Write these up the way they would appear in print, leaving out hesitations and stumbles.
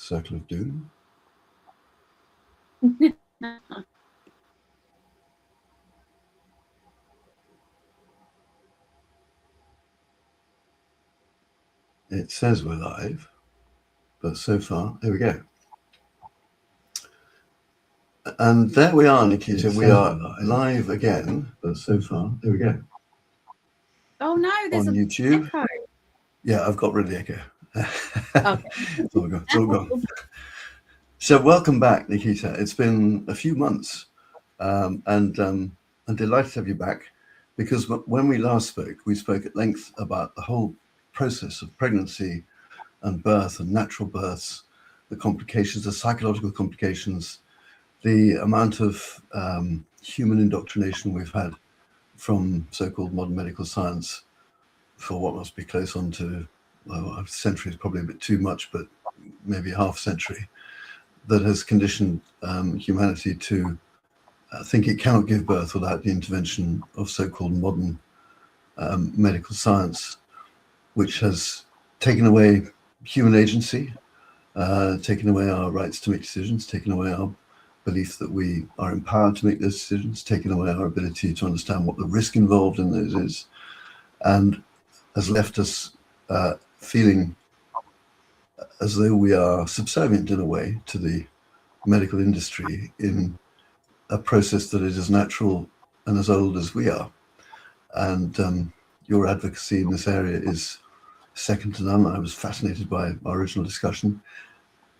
circle of doom. It says we're live, but so far, here we go. And there we are, Nickita. We are live again, but so far, here we go. Oh no, there's on YouTube. Echo. Yeah, I've got rid of the echo. Okay. It's all gone. It's all gone. So welcome back, Nickita. It's been a few months, and I'm delighted to have you back, because when we last spoke, we spoke at length about the whole process of pregnancy and birth and natural births, the complications, the psychological complications, the amount of human indoctrination we've had from so-called modern medical science for what must be close on to, well, a century is probably a bit too much, but maybe a half century, that has conditioned humanity to think it cannot give birth without the intervention of so-called modern medical science, which has taken away human agency, taken away our rights to make decisions, taken away our belief that we are empowered to make those decisions, taken away our ability to understand what the risk involved in those is, and has left us feeling as though we are subservient in a way to the medical industry in a process that is as natural and as old as we are. And your advocacy in this area is second to none. I was fascinated by our original discussion.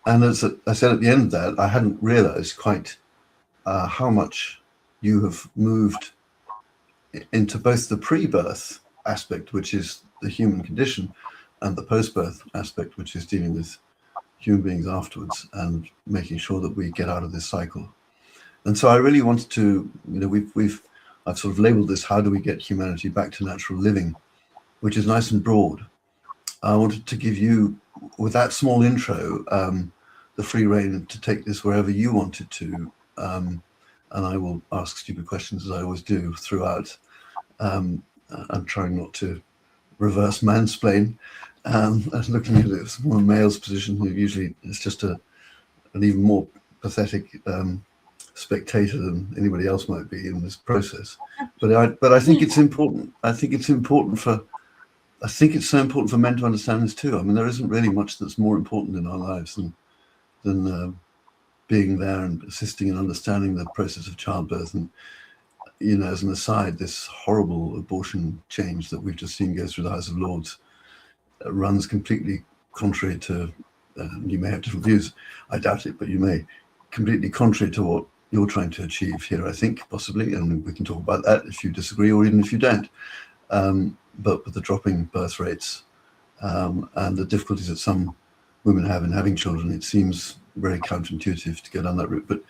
And as I said at the end of that, I hadn't realized quite how much you have moved into both the pre-birth aspect, which is the human condition, and the post-birth aspect, which is dealing with human beings afterwards and making sure that we get out of this cycle. And so I really wanted to, I've sort of labeled this, how do we get humanity back to natural living, which is nice and broad. I wanted to give you, with that small intro, the free rein to take this wherever you wanted to. And I will ask stupid questions, as I always do throughout. I'm trying not to reverse mansplain, and looking at it from a male's position, who usually is just an even more pathetic spectator than anybody else might be in this process. But I think it's important. I think it's so important for men to understand this too. I mean, there isn't really much that's more important in our lives than being there and assisting and understanding the process of childbirth. And, as an aside, this horrible abortion change that we've just seen go through the House of Lords runs completely contrary to, you may have different views, I doubt it, but you may, completely contrary to what you're trying to achieve here, I think, possibly, and we can talk about that if you disagree or even if you don't. But with the dropping birth rates and the difficulties that some women have in having children, it seems very counterintuitive to go down that route. But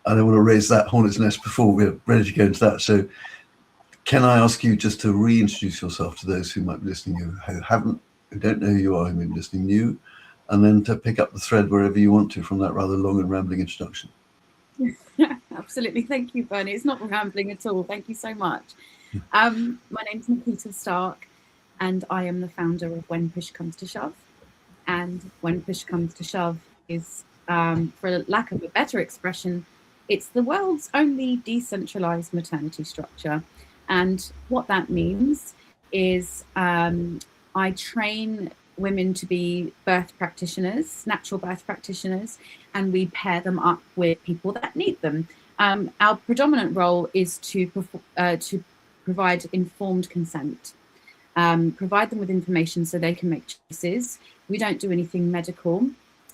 I don't want to raise that hornet's nest before we're ready to go into that. So can I ask you just to reintroduce yourself to those who might be listening, who don't know who you are, who may be listening new, and then to pick up the thread wherever you want to from that rather long and rambling introduction. Absolutely. Thank you, Bernie. It's not rambling at all. Thank you so much. My name's Nickita Stark, and I am the founder of When Push Comes to Shove. And When Push Comes to Shove is, for lack of a better expression, it's the world's only decentralized maternity structure. And what that means is I train women to be birth practitioners, natural birth practitioners, and we pair them up with people that need them. Our predominant role is to provide informed consent, provide them with information so they can make choices. We don't do anything medical.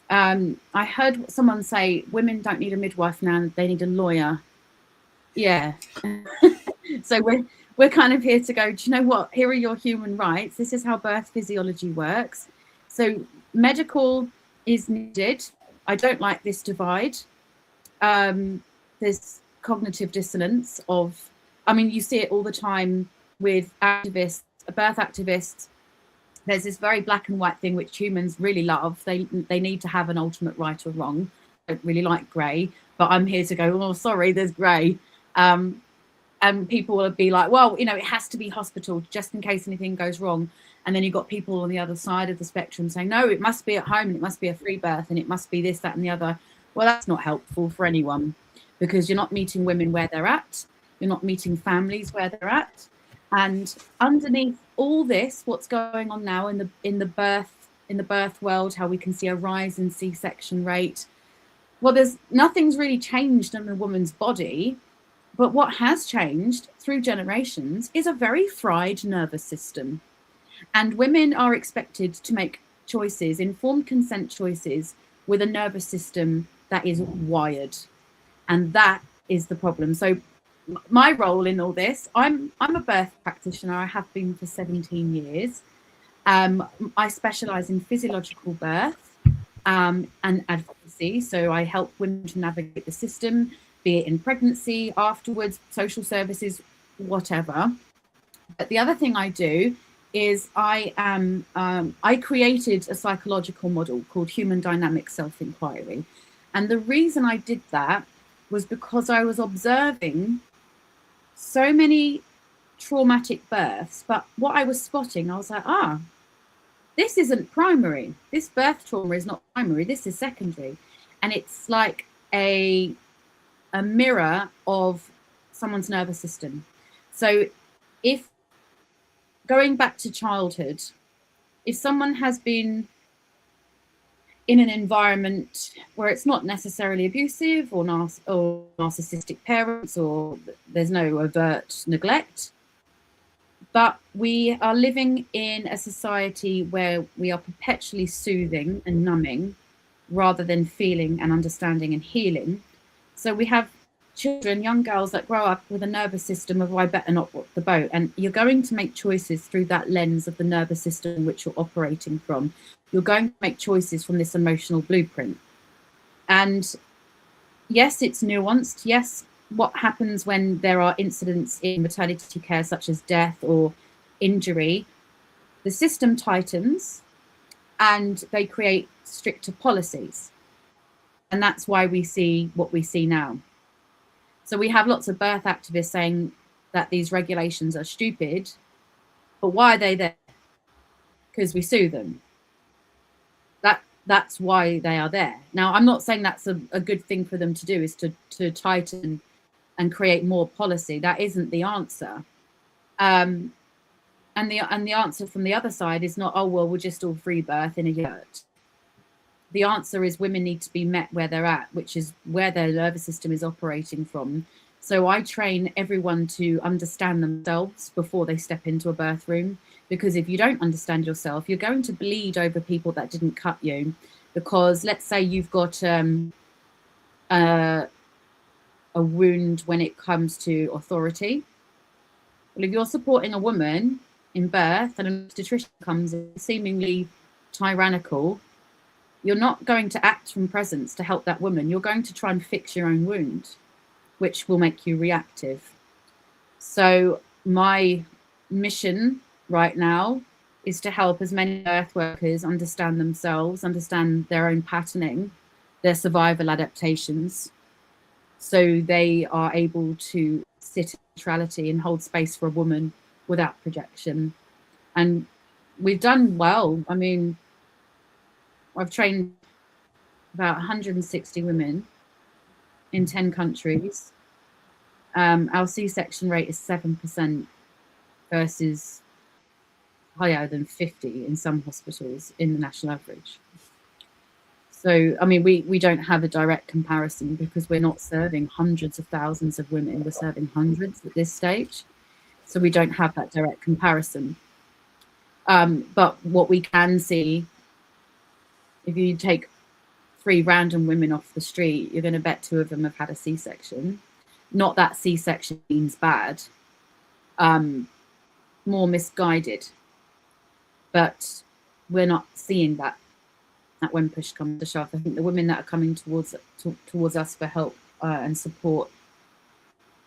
I heard someone say women don't need a midwife now, they need a lawyer. Yeah. So we're kind of here to go, do you know what? Here are your human rights. This is how birth physiology works. So medical is needed. I don't like this divide. There's cognitive dissonance you see it all the time with activists, birth activists. There's this very black and white thing which humans really love. They need to have an ultimate right or wrong. I don't really like grey, but I'm here to go, oh, sorry, there's grey. And people will be like, well, you know, it has to be hospital just in case anything goes wrong. And then you've got people on the other side of the spectrum saying, no, it must be at home and it must be a free birth and it must be this, that and the other. Well, that's not helpful for anyone, because you're not meeting women where they're at. You're not meeting families where they're at. And underneath all this, what's going on now in the birth world, how we can see a rise in C-section rate. Well, nothing's really changed in a woman's body. But what has changed through generations is a very fried nervous system. And women are expected to make choices, informed consent choices, with a nervous system that is wired. And that is the problem. So my role in all this, I'm a birth practitioner. I have been for 17 years. I specialize in physiological birth and advocacy. So I help women to navigate the system, be it in pregnancy, afterwards, social services, whatever. But the other thing I do is I created a psychological model called human dynamic self-inquiry. And the reason I did that was because I was observing so many traumatic births, but what I was spotting, I was like, this isn't primary. This birth trauma is not primary, this is secondary. And it's like a mirror of someone's nervous system. So if going back to childhood, if someone has been in an environment where it's not necessarily abusive or narcissistic parents, or there's no overt neglect, but we are living in a society where we are perpetually soothing and numbing rather than feeling and understanding and healing. So we have children, young girls that grow up with a nervous system of, I better not rock the boat. And you're going to make choices through that lens of the nervous system which you're operating from. You're going to make choices from this emotional blueprint. And yes, it's nuanced. Yes, what happens when there are incidents in maternity care, such as death or injury, the system tightens and they create stricter policies. And that's why we see what we see now. So we have lots of birth activists saying that these regulations are stupid, but why are they there? Because we sue them. That's why they are there. Now, I'm not saying that's a good thing for them to do, is to tighten and create more policy. That isn't the answer. And the answer from the other side is not, oh, well, we'll just all free birth in a yurt. The answer is women need to be met where they're at, which is where their nervous system is operating from. So I train everyone to understand themselves before they step into a birth room, because if you don't understand yourself, you're going to bleed over people that didn't cut you. Because let's say you've got a wound when it comes to authority. Well, if you're supporting a woman in birth and an obstetrician comes in seemingly tyrannical, you're not going to act from presence to help that woman. You're going to try and fix your own wound, which will make you reactive. So my mission right now is to help as many birth workers understand themselves, understand their own patterning, their survival adaptations, so they are able to sit in neutrality and hold space for a woman without projection. And we've done well. I mean, I've trained about 160 women in 10 countries. Our C-section rate is 7% versus higher than 50 in some hospitals in the national average. So, I mean, we don't have a direct comparison because we're not serving hundreds of thousands of women. We're serving hundreds at this stage. So we don't have that direct comparison. But what we can see, if you take 3 random women off the street, you're going to bet 2 of them have had a C-section. Not that C-section means bad, more misguided. But we're not seeing that when push comes to shove. I think the women that are coming towards us for help and support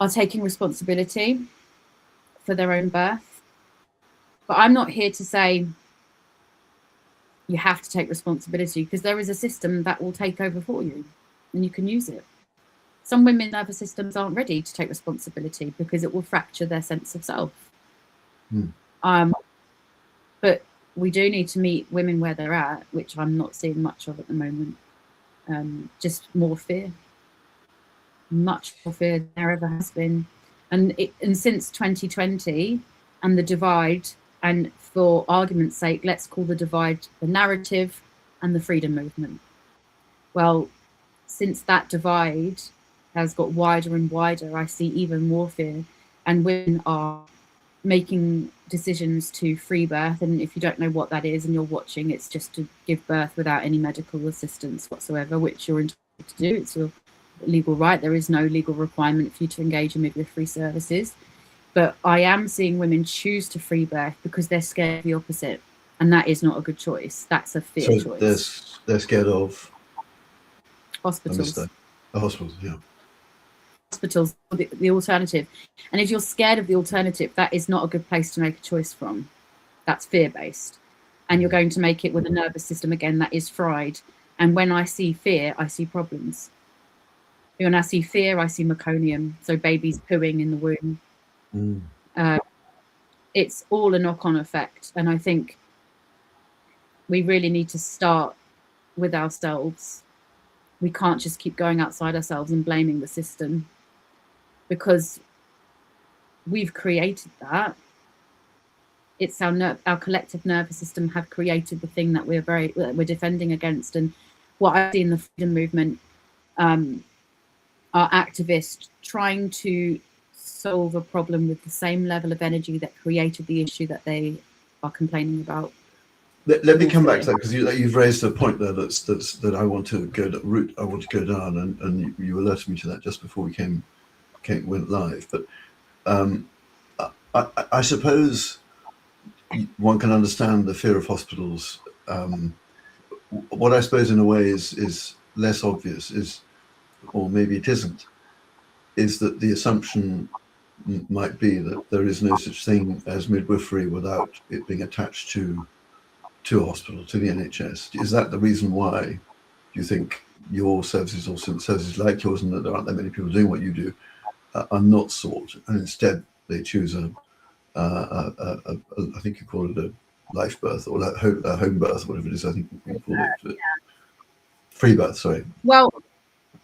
are taking responsibility for their own birth. But I'm not here to say you have to take responsibility, because there is a system that will take over for you and you can use it. some women's nervous systems aren't ready to take responsibility because it will fracture their sense of self. But we do need to meet women where they're at, which I'm not seeing much of at the moment. Just more fear, much more fear than there ever has been. And since 2020 and the divide, and for argument's sake, let's call the divide the narrative and the freedom movement. Well, since that divide has got wider and wider, I see even more fear, and women are making decisions to free birth. And if you don't know what that is and you're watching, it's just to give birth without any medical assistance whatsoever, which you're entitled to do. It's your legal right. There is no legal requirement for you to engage in midwifery services. But I am seeing women choose to free birth because they're scared of the opposite. And that is not a good choice. That's a fear choice. They're scared of hospitals. The hospitals, yeah. Hospitals, the alternative. And if you're scared of the alternative, that is not a good place to make a choice from. That's fear-based. And you're going to make it with a nervous system, again, that is fried. And when I see fear, I see problems. When I see fear, I see meconium, so babies pooing in the womb. It's all a knock-on effect. And I think we really need to start with ourselves. We can't just keep going outside ourselves and blaming the system, because we've created that. It's our collective nervous system have created the thing that we're defending against. And what I see in the freedom movement are activists trying to solve a problem with the same level of energy that created the issue that they are complaining about. Let me come back to that, because you've raised a point there that I want to go route. I want to go down, and you alerted me to that just before we went live. But I suppose one can understand the fear of hospitals. What I suppose in a way is less obvious or maybe it isn't, is that the assumption might be that there is no such thing as midwifery without it being attached to a hospital, to the NHS. Is that the reason why you think your services, or services like yours, and that there aren't that many people doing what you do, are not sought, and instead they choose a I think you call it a life birth, or a home birth, whatever it is, I think you call it. Free birth, sorry. Well,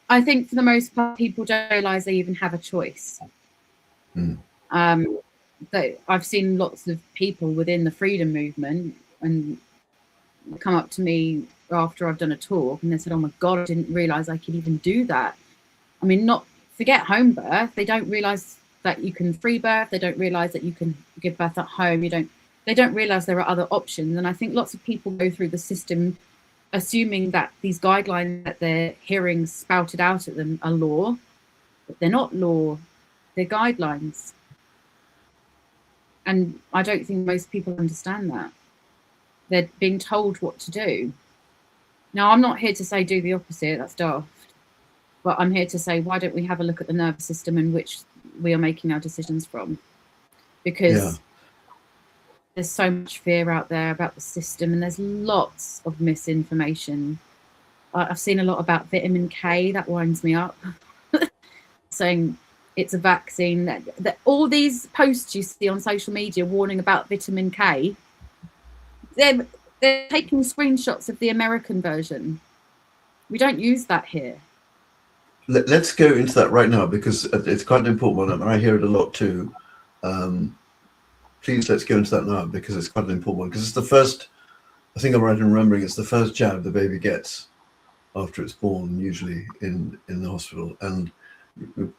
I think for the most part, people don't realise they even have a choice. I've seen lots of people within the freedom movement and come up to me after I've done a talk, and they said, "Oh my God, I didn't realise I could even do that." I mean, forget home birth. They don't realise that you can free birth. They don't realise that you can give birth at home. They don't realise there are other options. And I think lots of people go through the system assuming that these guidelines that they're hearing spouted out at them are law, but they're not law, they're guidelines. And I don't think most people understand that. They're being told what to do. Now, I'm not here to say do the opposite, that's daft. But I'm here to say, why don't we have a look at the nervous system in which we are making our decisions from? Because there's so much fear out there about the system, and there's lots of misinformation. I've seen a lot about vitamin K, that winds me up, saying it's a vaccine. That all these posts you see on social media warning about vitamin K, they're taking screenshots of the American version. We don't use that here. Let's go into that right now, because it's quite an important one, and I hear it a lot too. Please, let's go into that now, because it's quite an important one. Because it's the first, I think I'm right in remembering, it's the first jab the baby gets after it's born, usually in the hospital. And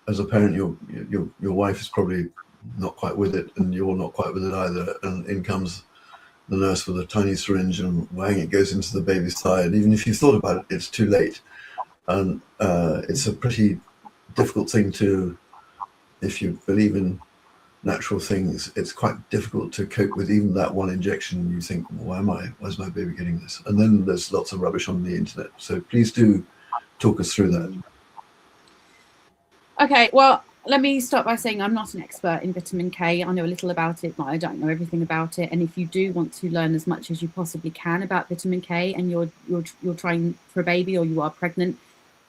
as a parent, your wife is probably not quite with it, and you're not quite with it either. And in comes the nurse with a tiny syringe, and whang, it goes into the baby's thigh. And even if you thought about it, it's too late. And it's a pretty difficult thing to, if you believe in natural things, it's quite difficult to cope with even that one injection. You think, why is my baby getting this? And then there's lots of rubbish on the internet. So please do talk us through that. Okay, well, let me start by saying I'm not an expert in vitamin K. I know a little about it, but I don't know everything about it. And if you do want to learn as much as you possibly can about vitamin K, and you're trying for a baby, or you are pregnant,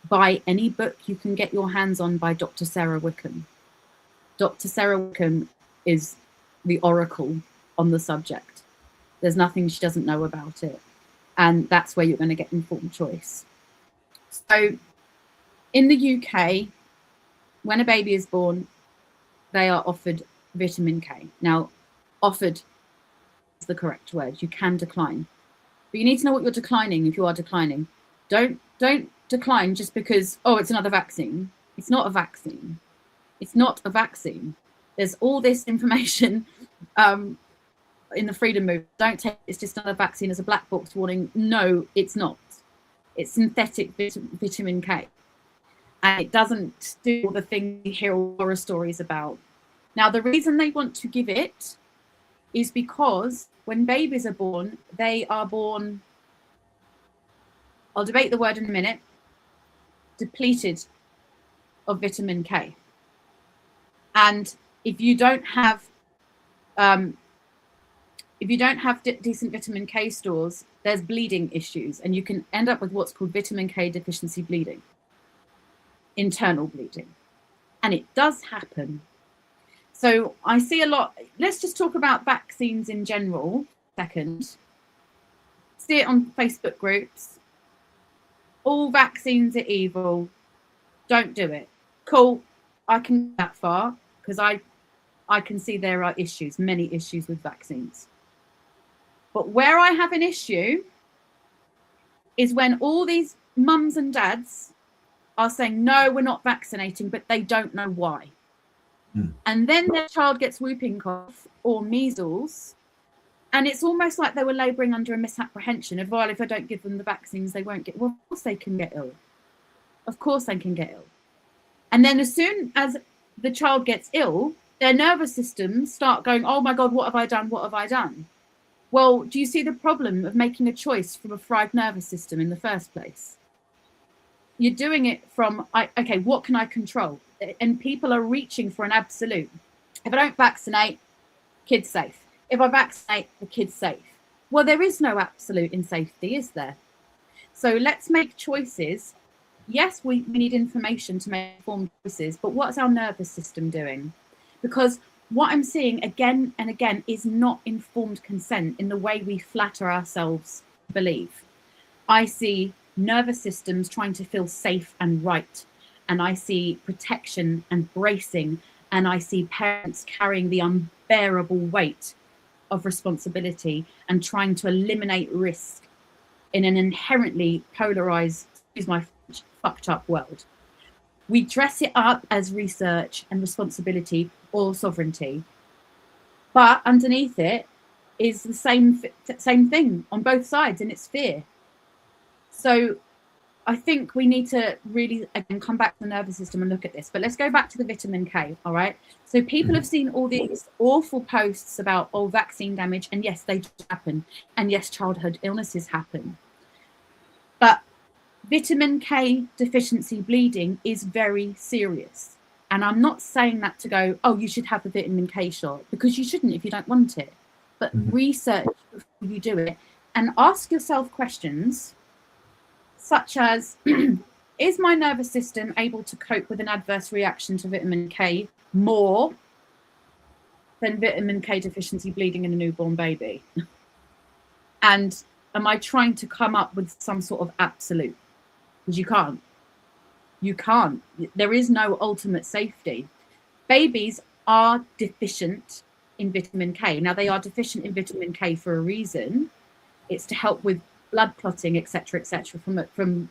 buy any book you can get your hands on by Dr. Sarah Wickham. Dr. Sarah Wickham is the oracle on the subject. There's nothing she doesn't know about it. And that's where you're going to get informed choice. So in the UK, when a baby is born, they are offered vitamin K. Now, offered is the correct word. You can decline. But you need to know what you're declining if you are declining. Don't decline just because, oh, it's another vaccine. It's not a vaccine. It's not a vaccine. There's all this information in the freedom movement. Don't take it's just another vaccine as a black box warning. No, it's not. It's synthetic vitamin K. And it doesn't do all the things you hear horror stories about. Now, the reason they want to give it is because when babies are born, they are born, I'll debate the word in a minute, depleted of vitamin K. And if you don't have decent vitamin K stores, there's bleeding issues, and you can end up with what's called vitamin K deficiency bleeding, internal bleeding, and it does happen. So I see a lot. Let's just talk about vaccines in general. Second, see it on Facebook groups. All vaccines are evil. Don't do it. Cool. I can go that far because I can see there are issues, many issues with vaccines. But where I have an issue is when all these mums and dads are saying, no, we're not vaccinating, but they don't know why. And then their child gets whooping cough or measles, and it's almost like they were labouring under a misapprehension of, well, if I don't give them the vaccines, they won't get, well, of course they can get ill. Of course they can get ill. And then as soon as the child gets ill, their nervous systems start going, oh my God, what have I done? What have I done? Well, do you see the problem of making a choice from a fried nervous system in the first place? You're doing it from, okay, what can I control? And people are reaching for an absolute. If I don't vaccinate, kid's safe. If I vaccinate, the kid's safe. Well, there is no absolute in safety, is there? So let's make choices. Yes, we need information to make informed choices, but what's our nervous system doing? Because what I'm seeing again and again is not informed consent in the way we flatter ourselves to believe. I see nervous systems trying to feel safe and right. And I see protection and bracing. And I see parents carrying the unbearable weight of responsibility and trying to eliminate risk in an inherently polarized, excuse my French, fucked up world. We dress it up as research and responsibility or sovereignty, but underneath it is the same thing on both sides, and it's fear. So I think we need to really, again, come back to the nervous system and look at this. But let's go back to the vitamin K, all right? So people have seen all these awful posts about, oh, vaccine damage, and yes, they do happen, and yes, childhood illnesses happen. But vitamin K deficiency bleeding is very serious. And I'm not saying that to go, oh, you should have a vitamin K shot, because you shouldn't if you don't want it. But research before you do it and ask yourself questions such as, is my nervous system able to cope with an adverse reaction to vitamin K more than vitamin K deficiency bleeding in a newborn baby? And am I trying to come up with some sort of absolute? Because you can't. You can't. There is no ultimate safety. Babies are deficient in vitamin K. Now, they are deficient in vitamin K for a reason. It's to help with blood clotting, etc., from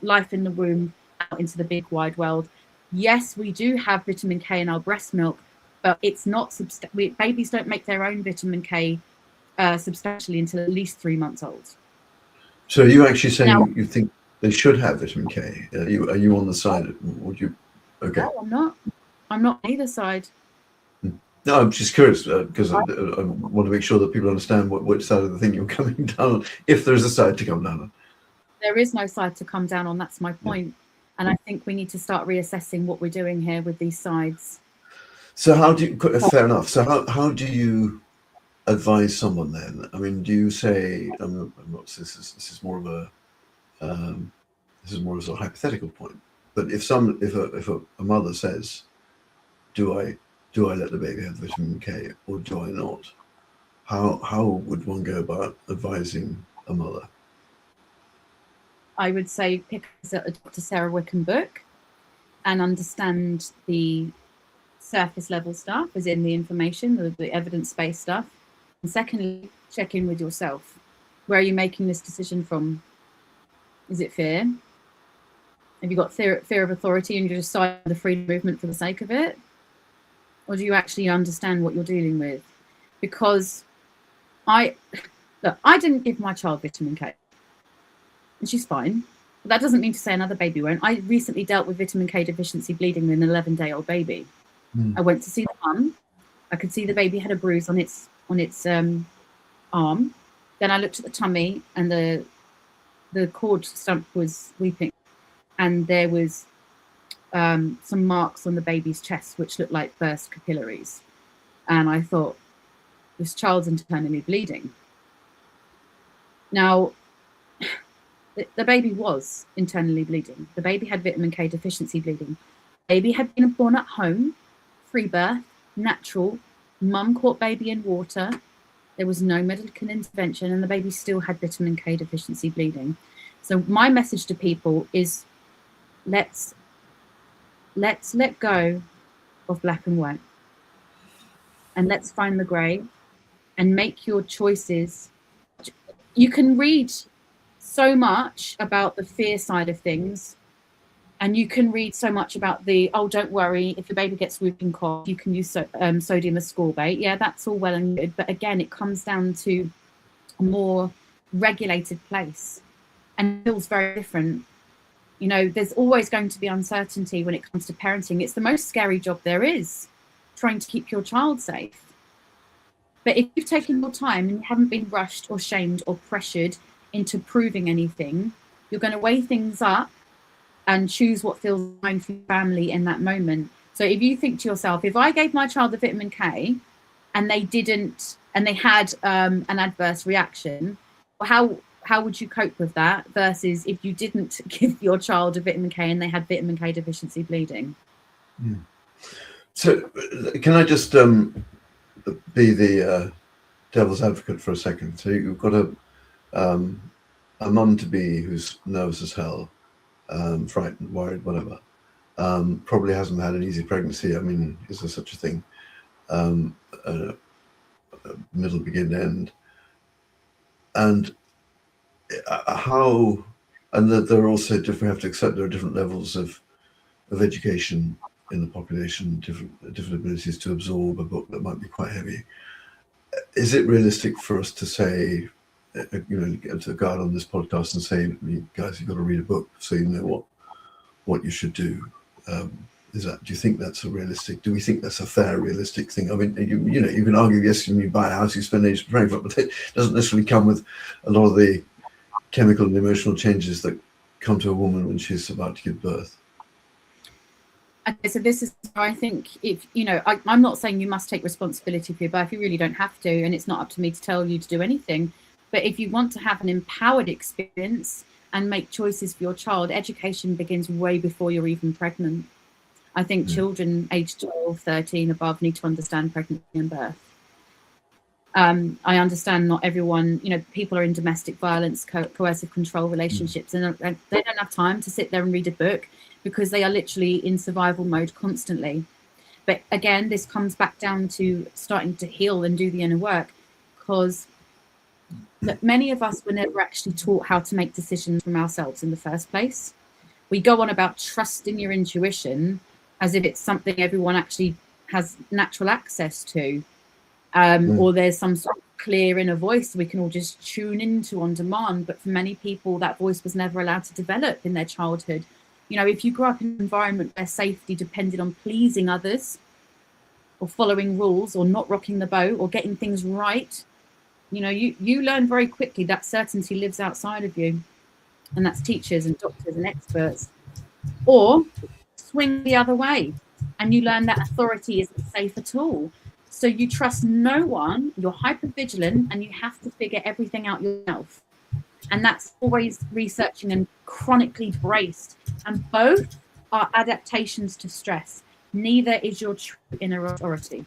life in the womb out into the big wide world. Yes, we do have vitamin K in our breast milk, but it's not babies don't make their own vitamin K substantially until at least 3 months old. So are you actually saying now, you think they should have vitamin K? Are you on the side? Would you? Okay. No, I'm not. I'm not on either side. No, I'm just curious because I want to make sure that people understand which side of the thing you're coming down on, if there's a side to come down on. There is no side to come down on. That's my point. Yeah. And I think we need to start reassessing what we're doing here with these sides. So how do you, fair enough. So how do you advise someone then? I mean, do you say, this is more of a this is more as a hypothetical point, but if a mother says, do I let the baby have vitamin K or do I not? How would one go about advising a mother? I would say pick a Dr. Sarah Wickham book and understand the surface level stuff, as in the information, the evidence-based stuff. And secondly, check in with yourself. Where are you making this decision from? Is it fear? Have you got fear of authority and you're just signing the freedom movement for the sake of it? Or do you actually understand what you're dealing with? Because I didn't give my child vitamin K. And she's fine. But that doesn't mean to say another baby won't. I recently dealt with vitamin K deficiency bleeding with an 11-day-old baby. I went to see the mum. I could see the baby had a bruise on its arm. Then I looked at the tummy and the cord stump was weeping. And there was some marks on the baby's chest, which looked like burst capillaries. And I thought, this child's internally bleeding. Now, the baby was internally bleeding. The baby had vitamin K deficiency bleeding. The baby had been born at home, free birth, natural. Mum caught baby in water. There was no medical intervention, and the baby still had vitamin K deficiency bleeding. So my message to people is, let's let go of black and white, and let's find the grey and make your choices. You can read so much about the fear side of things, and you can read so much about the, oh, don't worry, if your baby gets whooping cough, you can use sodium ascorbate. Yeah, that's all well and good, but again, it comes down to a more regulated place, and it feels very different. You know, there's always going to be uncertainty when it comes to parenting. It's the most scary job there is, trying to keep your child safe. But if you've taken your time and you haven't been rushed or shamed or pressured into proving anything, you're going to weigh things up and choose what feels fine for your family in that moment. So if you think to yourself, if I gave my child the vitamin K and they didn't, and they had an adverse reaction, how would you cope with that versus if you didn't give your child a vitamin K and they had vitamin K deficiency bleeding? So can I just be the devil's advocate for a second? So you've got a mum-to-be who's nervous as hell, frightened, worried, whatever, probably hasn't had an easy pregnancy. I mean, is there such a thing? Middle, begin, end. And there are also different, we have to accept there are different levels of education in the population, different abilities to absorb a book that might be quite heavy. Is it realistic for us to say, to go out on this podcast and say, guys, you've got to read a book so you know what you should do? Do you think that's a realistic? Do we think that's a fair, realistic thing? I mean, you can argue, yes, when you buy a house, you spend ages preparing for it, but it doesn't necessarily come with a lot of the chemical and emotional changes that come to a woman when she's about to give birth. Okay, so this is, I think, if I'm not saying you must take responsibility for your birth. You really don't have to, and it's not up to me to tell you to do anything. But if you want to have an empowered experience and make choices for your child, education begins way before you're even pregnant. I think children aged 12, 13 above need to understand pregnancy and birth. I understand not everyone, people are in domestic violence, coercive control relationships, and they don't have time to sit there and read a book because they are literally in survival mode constantly. But again, this comes back down to starting to heal and do the inner work, because many of us were never actually taught how to make decisions from ourselves in the first place. We go on about trusting your intuition as if it's something everyone actually has natural access to. Or there's some sort of clear inner voice we can all just tune into on demand. But for many people, that voice was never allowed to develop in their childhood. If you grew up in an environment where safety depended on pleasing others or following rules or not rocking the boat or getting things right, you learn very quickly that certainty lives outside of you. And that's teachers and doctors and experts. Or swing the other way and you learn that authority isn't safe at all. So you trust no one, you're hyper vigilant, and you have to figure everything out yourself. And that's always researching and chronically braced. And both are adaptations to stress. Neither is your true inner authority.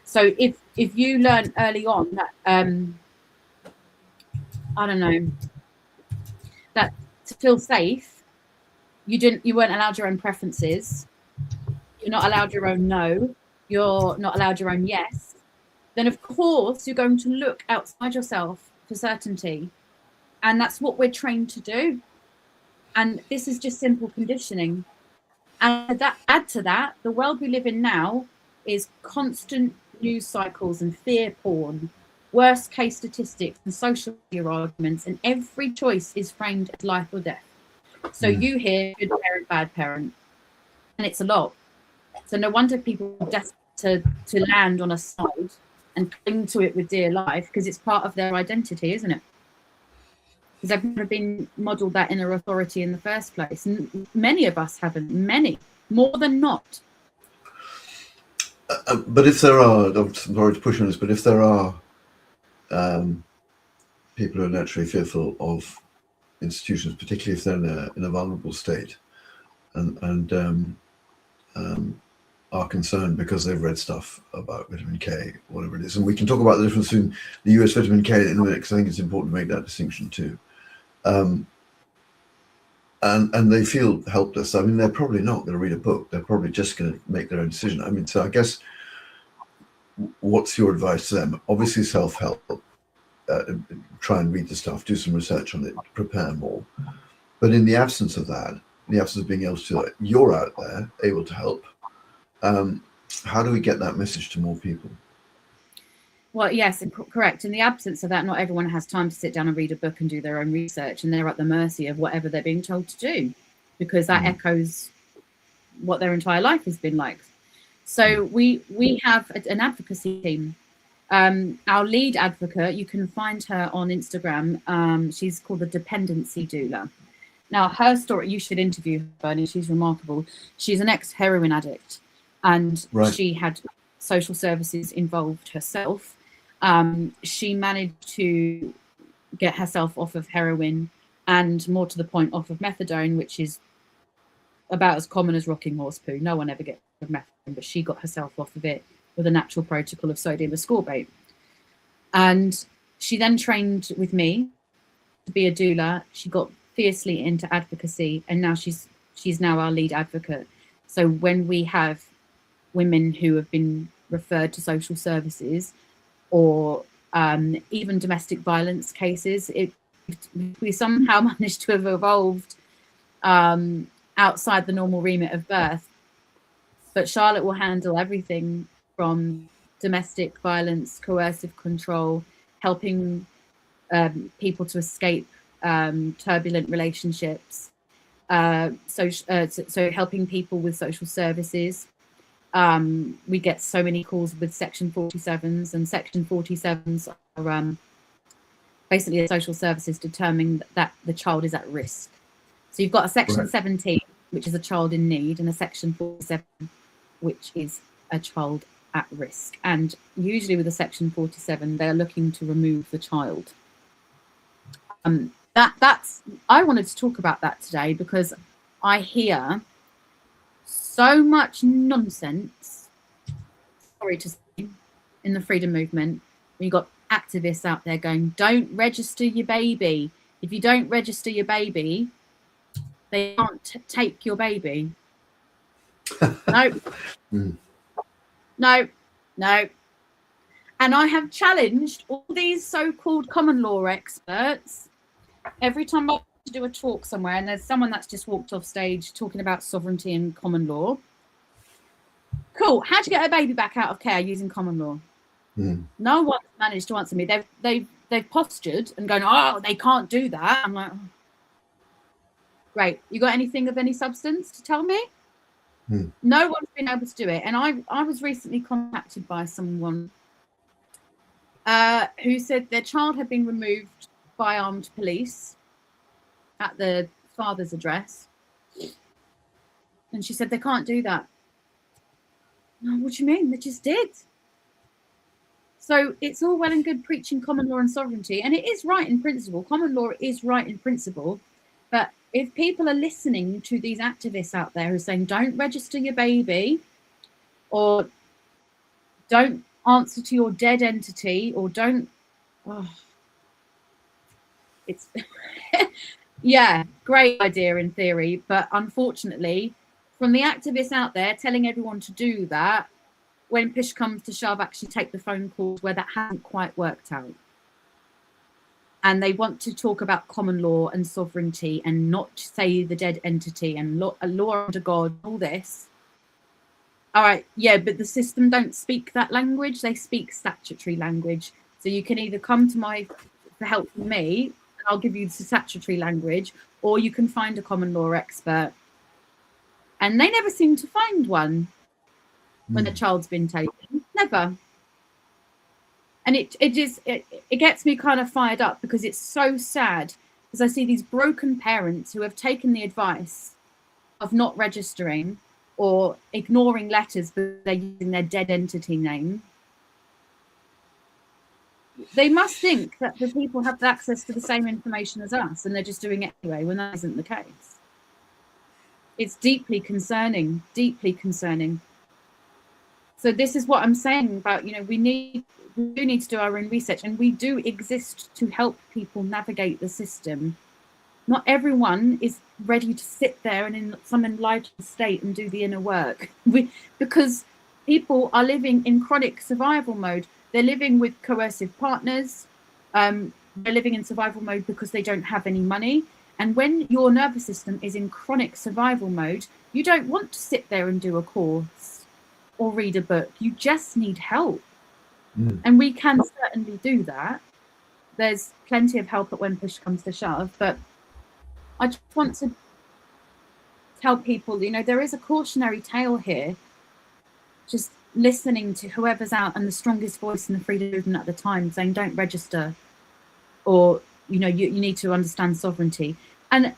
So if you learn early on that, I don't know, that to feel safe, you weren't allowed your own preferences, you're not allowed your own no, you're not allowed your own yes, then of course you're going to look outside yourself for certainty. And that's what we're trained to do. And this is just simple conditioning. And that add to that, the world we live in now is constant news cycles and fear porn, worst case statistics and social media arguments, and every choice is framed as life or death. So you hear good parent, bad parent, and it's a lot. So no wonder people are desperate to land on a side and cling to it with dear life, because it's part of their identity, isn't it? Because they've never been modelled that inner authority in the first place. And many of us haven't, many, more than not. But if there are, I'm sorry to push on this, but if there are people who are naturally fearful of institutions, particularly if they're in a vulnerable state, and are concerned because they've read stuff about vitamin K, whatever it is, and we can talk about the difference between the US vitamin K in a minute, because I think it's important to make that distinction too. And they feel helpless. I mean, they're probably not going to read a book. They're probably just going to make their own decision. I mean, so I guess, what's your advice to them? Obviously, self-help. Try and read the stuff, do some research on it, prepare more. But in the absence of that, in the absence of being able to, you're out there, able to help. How do we get that message to more people? Well, yes, correct. In the absence of that, not everyone has time to sit down and read a book and do their own research, and they're at the mercy of whatever they're being told to do, because that echoes what their entire life has been like. So we have an advocacy team. Our lead advocate, you can find her on Instagram. She's called the Dependency Doula. Now, her story, you should interview her, Bernie. She's remarkable. She's an ex-heroin addict, and she had social services involved herself. She managed to get herself off of heroin, and more to the point, off of methadone, which is about as common as rocking horse poo. No one ever gets off of methadone, but she got herself off of it with a natural protocol of sodium ascorbate. And she then trained with me to be a doula. She got fiercely into advocacy, and now she's now our lead advocate. So when we have women who have been referred to social services, or even domestic violence cases, we somehow managed to have evolved outside the normal remit of birth. But Charlotte will handle everything from domestic violence, coercive control, helping people to escape turbulent relationships, so helping people with social services. We get so many calls with Section 47s, and Section 47s are basically the social services determining that the child is at risk. So you've got a Section 17, which is a child in need, and a Section 47, which is a child at risk. And usually with a Section 47, they're looking to remove the child. I wanted to talk about that today, because I hear so much nonsense, sorry to say, in the freedom movement. You've got activists out there going, don't register your baby. If you don't register your baby, they can't take your baby. No. And I have challenged all these so-called common law experts every time I to do a talk somewhere, and there's someone that's just walked off stage talking about sovereignty and common law. Cool. How'd you get a baby back out of care using common law? No one's managed to answer me. They've postured and going, oh, they can't do that. I'm like, oh. Great. You got anything of any substance to tell me? No one's been able to do it. And I was recently contacted by someone who said their child had been removed by armed police at the father's address. And she said, they can't do that. Oh, what do you mean? They just did. So it's all well and good preaching common law and sovereignty, and it is right in principle. Common law is right in principle. But if people are listening to these activists out there who are saying, don't register your baby, or don't answer to your dead entity, or don't, it's, yeah, great idea in theory. But unfortunately, from the activists out there telling everyone to do that, when push comes to shove, actually take the phone calls where that hasn't quite worked out. And they want to talk about common law and sovereignty and not say the dead entity and law under God, all this. All right, yeah, but the system don't speak that language. They speak statutory language. So you can either come to my for help from me, and I'll give you the statutory language, or you can find a common law expert. And they never seem to find one when a child's been taken. Never. And it gets me kind of fired up, because it's so sad, because I see these broken parents who have taken the advice of not registering or ignoring letters because they're using their dead entity name. They must think that the people have access to the same information as us, and they're just doing it anyway, when that isn't the case. It's deeply concerning, deeply concerning. So this is what I'm saying about, you know, we do need to do our own research, and we do exist to help people navigate the system. Not everyone is ready to sit there and in some enlightened state and do the inner work, because people are living in chronic survival mode. They're living with coercive partners. They're living in survival mode because they don't have any money. And when your nervous system is in chronic survival mode, you don't want to sit there and do a course or read a book. You just need help. And we can certainly do that. There's plenty of help at when push comes to shove. But I just want to tell people, you know, there is a cautionary tale here. Just listening to whoever's out and the strongest voice in the freedom movement at the time saying, don't register, or, you know, you need to understand sovereignty. And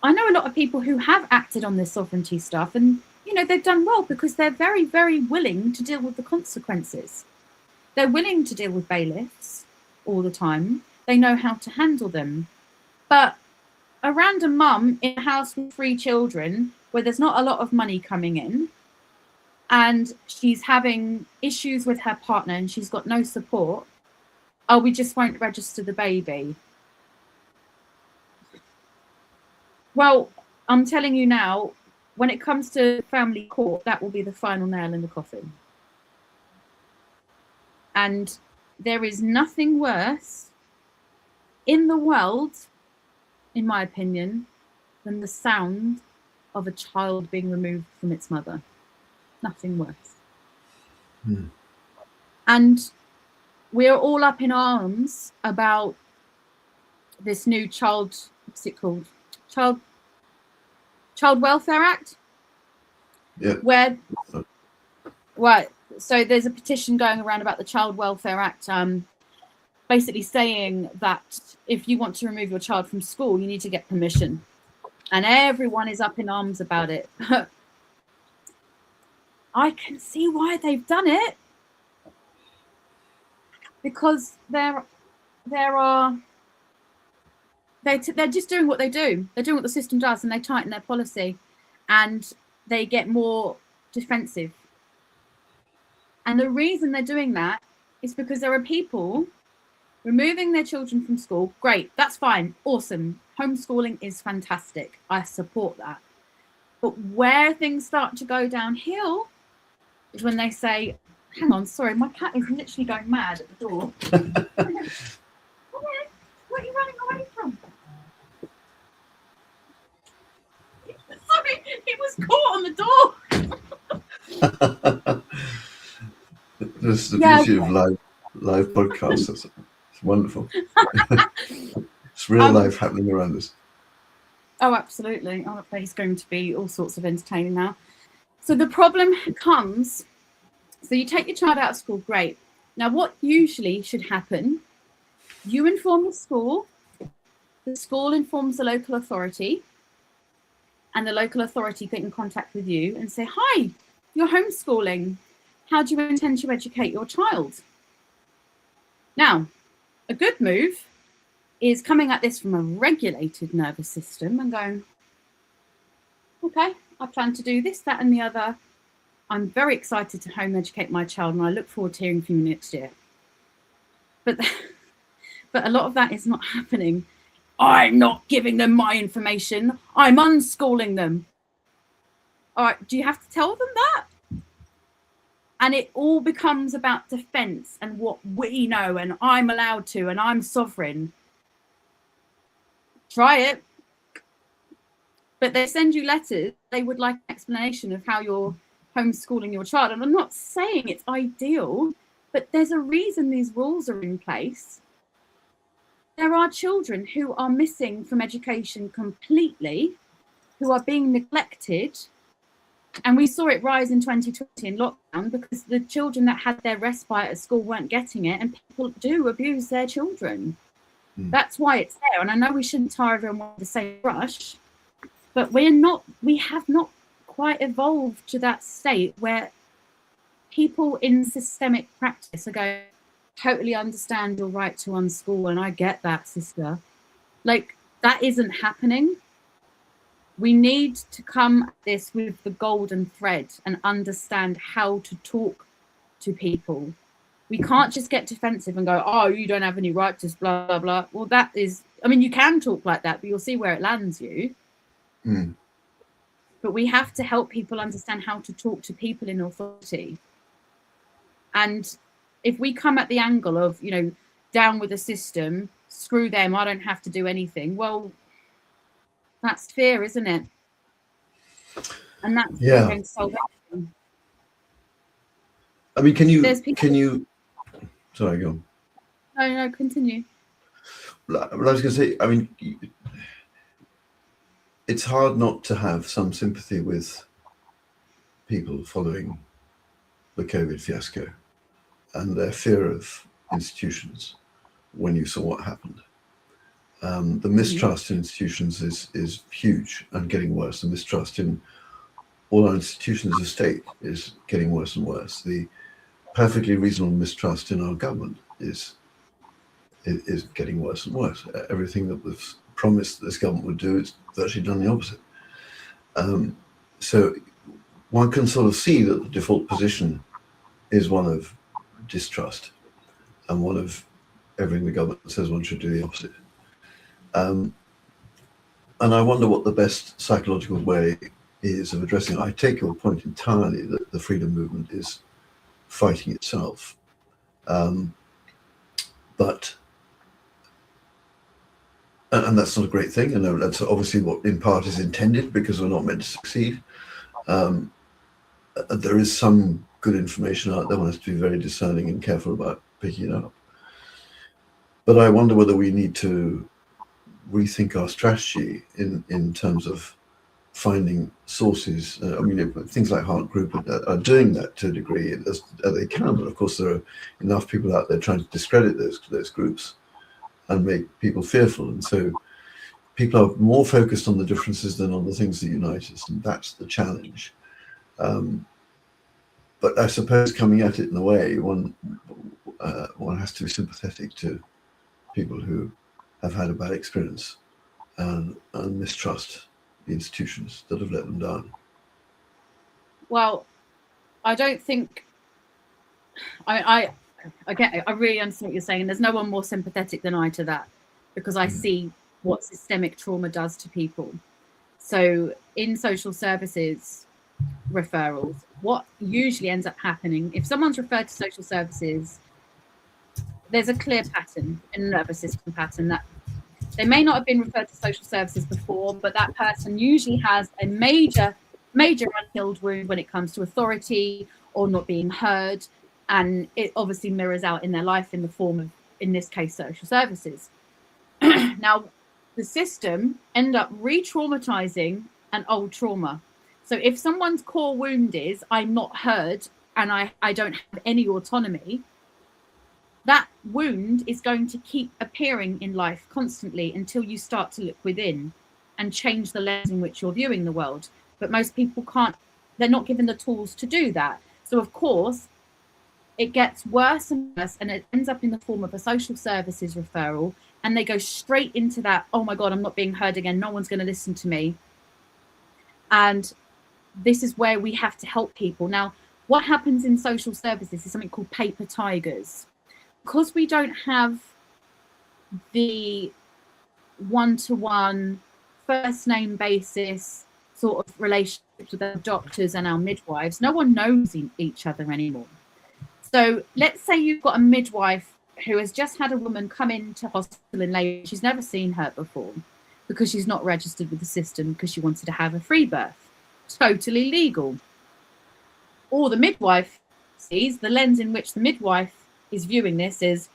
I know a lot of people who have acted on this sovereignty stuff, and, you know, they've done well because they're very, very willing to deal with the consequences. They're willing to deal with bailiffs all the time. They know how to handle them. But a random mum in a house with 3 children where there's not a lot of money coming in, and she's having issues with her partner and she's got no support, oh, we just won't register the baby. Well, I'm telling you now, when it comes to family court, that will be the final nail in the coffin. And there is nothing worse in the world, in my opinion, than the sound of a child being removed from its mother. Nothing worse. And we're all up in arms about this new what's it called? Child Welfare Act. Yeah. Where, right. So there's a petition going around about the Child Welfare Act, basically saying that if you want to remove your child from school, you need to get permission. And everyone is up in arms about it. I can see why they've done it, because they're just doing what they do. They're doing what the system does, and they tighten their policy, and they get more defensive. And the reason they're doing that is because there are people removing their children from school. Great, that's fine, awesome. Homeschooling is fantastic. I support that. But where things start to go downhill is when they say, hang on, sorry, my cat is literally going mad at the door. What are you running away from? Sorry, it was caught on the door. This is the beauty of live podcasts. It's wonderful. It's real life happening around us. Oh, absolutely. Oh, it's going to be all sorts of entertaining now. So the problem comes, so you take your child out of school, great. Now, what usually should happen, you inform the school informs the local authority, and the local authority get in contact with you and say, hi, you're homeschooling. How do you intend to educate your child? Now, a good move is coming at this from a regulated nervous system and going, okay, I plan to do this, that, and the other. I'm very excited to home educate my child, and I look forward to hearing from you next year. But a lot of that is not happening. I'm not giving them my information. I'm unschooling them. All right, do you have to tell them that? And it all becomes about defense and what we know, and I'm allowed to, and I'm sovereign. Try it. But they send you letters. They would like an explanation of how you're homeschooling your child. And I'm not saying it's ideal, but there's a reason these rules are in place. There are children who are missing from education completely, who are being neglected. And we saw it rise in 2020 in lockdown because the children that had their respite at school weren't getting it, and people do abuse their children. That's why it's there. And I know we shouldn't tar everyone with the same brush, but we have not quite evolved to that state where people in systemic practice are going, totally understand your right to unschool, and I get that, sister. Like, that isn't happening. We need to come at this with the golden thread and understand how to talk to people. We can't just get defensive and go, oh, you don't have any right to blah, blah, blah. Well, that is, I mean, you can talk like that, but you'll see where it lands you. But we have to help people understand how to talk to people in authority. And if we come at the angle of, you know, down with the system, screw them, I don't have to do anything. Well, that's fear, isn't it? And that's not going to solve anything. I mean, can you, sorry, go on. No, continue. Well, I was going to say, I mean, it's hard not to have some sympathy with people following the COVID fiasco and their fear of institutions when you saw what happened. The mistrust in institutions is huge and getting worse. The mistrust in all our institutions of state is getting worse and worse. The perfectly reasonable mistrust in our government is getting worse and worse. Everything that was promised that this government would do, it's virtually done the opposite. So one can sort of see that the default position is one of distrust and one of everything the government says one should do the opposite. And I wonder what the best psychological way is of addressing it. I take your point entirely that the freedom movement is fighting itself. But that's not a great thing, and that's obviously what in part is intended, because we're not meant to succeed. There is some good information out there. One has to be very discerning and careful about picking it up. But I wonder whether we need to rethink our strategy in terms of finding sources. I mean, things like Heart Group are doing that to a degree as they can, but of course there are enough people out there trying to discredit those groups and make people fearful, and so people are more focused on the differences than on the things that unite us, and that's the challenge. But I suppose coming at it in a way, one has to be sympathetic to people who have had a bad experience and mistrust the institutions that have let them down. Well, I don't think I get it. I really understand what you're saying. There's no one more sympathetic than I to that, because I see what systemic trauma does to people. So in social services referrals, what usually ends up happening, if someone's referred to social services, there's a clear pattern in the nervous system pattern that they may not have been referred to social services before, but that person usually has a major unhealed wound when it comes to authority or not being heard. And it obviously mirrors out in their life in the form of, in this case, social services. Now, the system end up re-traumatizing an old trauma. So if someone's core wound is, I'm not heard and I don't have any autonomy, that wound is going to keep appearing in life constantly until you start to look within and change the lens in which you're viewing the world. But most people can't, they're not given the tools to do that. So of course, it gets worse and worse, and it ends up in the form of a social services referral, and they go straight into that, oh my God, I'm not being heard again, no one's going to listen to me. And this is where we have to help people. Now, what happens in social services is something called paper tigers. Because we don't have the one-to-one, first name basis sort of relationships with our doctors and our midwives, no one knows each other anymore. So let's say you've got a midwife who has just had a woman come into hospital in labour. She's never seen her before because she's not registered with the system because she wanted to have a free birth. Totally legal. Or the midwife sees, the lens in which the midwife is viewing this is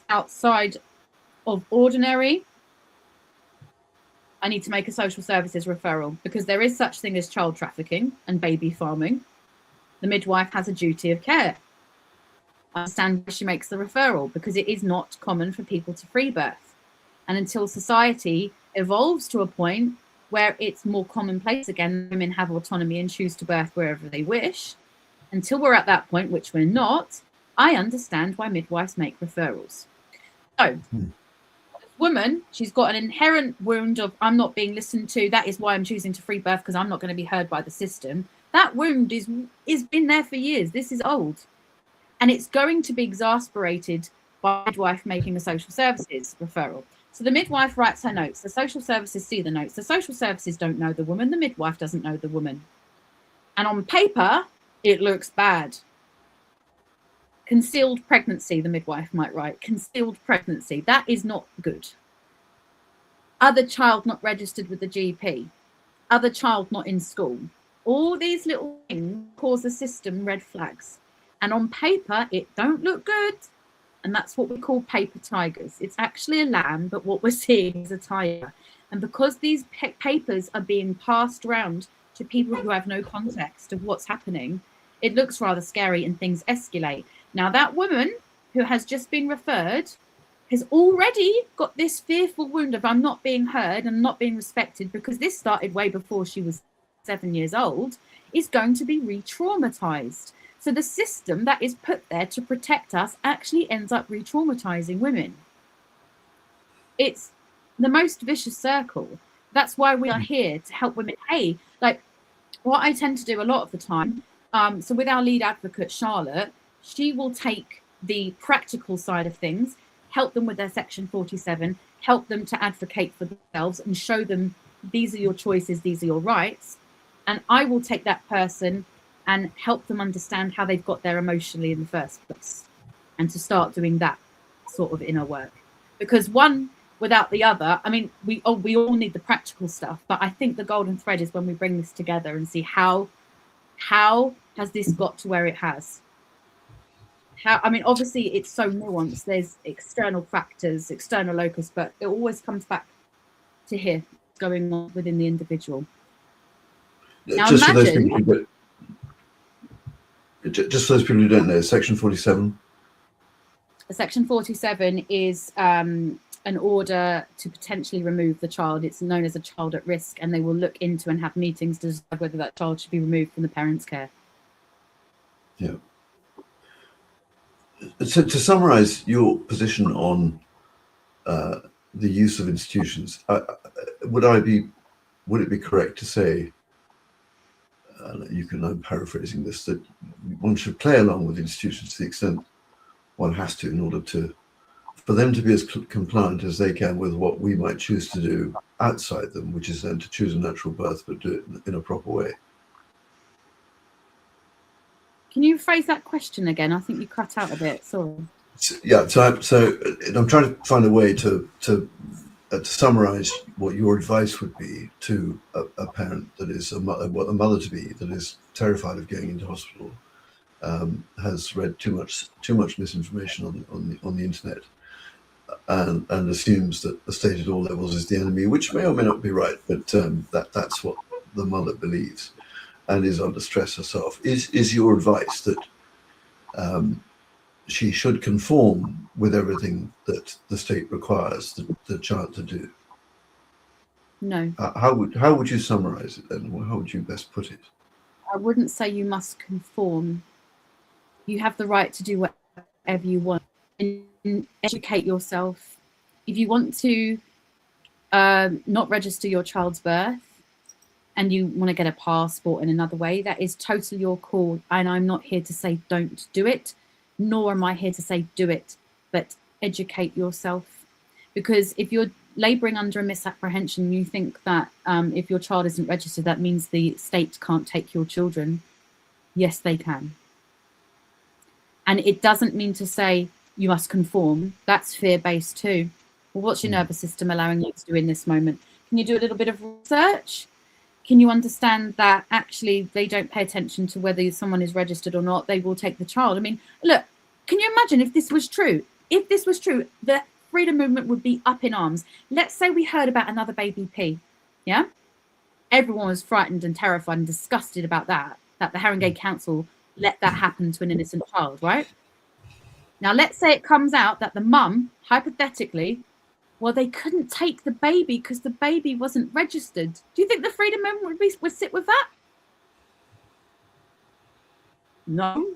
outside of ordinary. I need to make a social services referral because there is such thing as child trafficking and baby farming. The midwife has a duty of care. I understand why she makes the referral because it is not common for people to free birth. And until society evolves to a point where it's more commonplace again, women have autonomy and choose to birth wherever they wish, until we're at that point, which we're not, I understand why midwives make referrals. So, woman, she's got an inherent wound of I'm not being listened to. That is why I'm choosing to free birth because I'm not going to be heard by the system. That wound is been there for years. This is old. And it's going to be exasperated by the midwife making a social services referral. So the midwife writes her notes. The social services see the notes. The social services don't know the woman. The midwife doesn't know the woman. And on paper, it looks bad. Concealed pregnancy, the midwife might write. Concealed pregnancy. That is not good. Other child not registered with the GP. Other child not in school. All these little things cause the system red flags. And on paper, it don't look good. And that's what we call paper tigers. It's actually a lamb, but what we're seeing is a tiger. And because these papers are being passed around to people who have no context of what's happening, it looks rather scary and things escalate. Now, that woman who has just been referred has already got this fearful wound of I'm not being heard and not being respected because this started way before she was 7 years old, is going to be re-traumatized. So the system that is put there to protect us actually ends up re-traumatizing women. It's the most vicious circle. That's why we are here to help women. Hey, like what I tend to do a lot of the time, so with our lead advocate, Charlotte, she will take the practical side of things, help them with their Section 47, help them to advocate for themselves and show them these are your choices, these are your rights. And I will take that person and help them understand how they've got there emotionally in the first place and to start doing that sort of inner work. Because one without the other, I mean, we all need the practical stuff, but I think the golden thread is when we bring this together and see how has this got to where it has. I mean, obviously it's so nuanced. There's external factors, external locus, but it always comes back to here, what's going on within the individual. Now, just imagine, for those people who don't know, Section 47. Section 47 is an order to potentially remove the child. It's known as a child at risk, and they will look into and have meetings to decide whether that child should be removed from the parent's care. Yeah. So to summarize your position on the use of institutions, would it be correct to say, I'm paraphrasing this, that one should play along with institutions to the extent one has to in order for them to be as compliant as they can with what we might choose to do outside them, which is then to choose a natural birth, but do it in a proper way? Can you phrase that question again? I think you cut out a bit. Sorry. Yeah. So I'm trying to find a way to summarize what your advice would be to a parent that is a mother to be that is terrified of going into hospital, has read too much misinformation on the internet, and assumes that the state at all levels is the enemy, which may or may not be right, but that's what the mother believes, and is under stress herself. Is your advice that she should conform with everything that the state requires the child to do? No. How would you summarize it then? How would you best put it? I wouldn't say you must conform. You have the right to do whatever you want and educate yourself. If you want to not register your child's birth and you want to get a passport in another way, that is totally your call. And I'm not here to say don't do it, nor am I here to say do it, but educate yourself. Because if you're labouring under a misapprehension, you think that if your child isn't registered, that means the state can't take your children. Yes, they can. And it doesn't mean to say you must conform. That's fear-based too. Well, what's your nervous system allowing you to do in this moment? Can you do a little bit of research? Can you understand that actually they don't pay attention to whether someone is registered or not? They will take the child. I mean, look, can you imagine if this was true? If this was true, the freedom movement would be up in arms. Let's say we heard about another baby P. Yeah? Everyone was frightened and terrified and disgusted about that the Haringey Council let that happen to an innocent child, right? Now, let's say it comes out that the mum, hypothetically, well, they couldn't take the baby because the baby wasn't registered. Do you think the freedom movement would sit with that? No.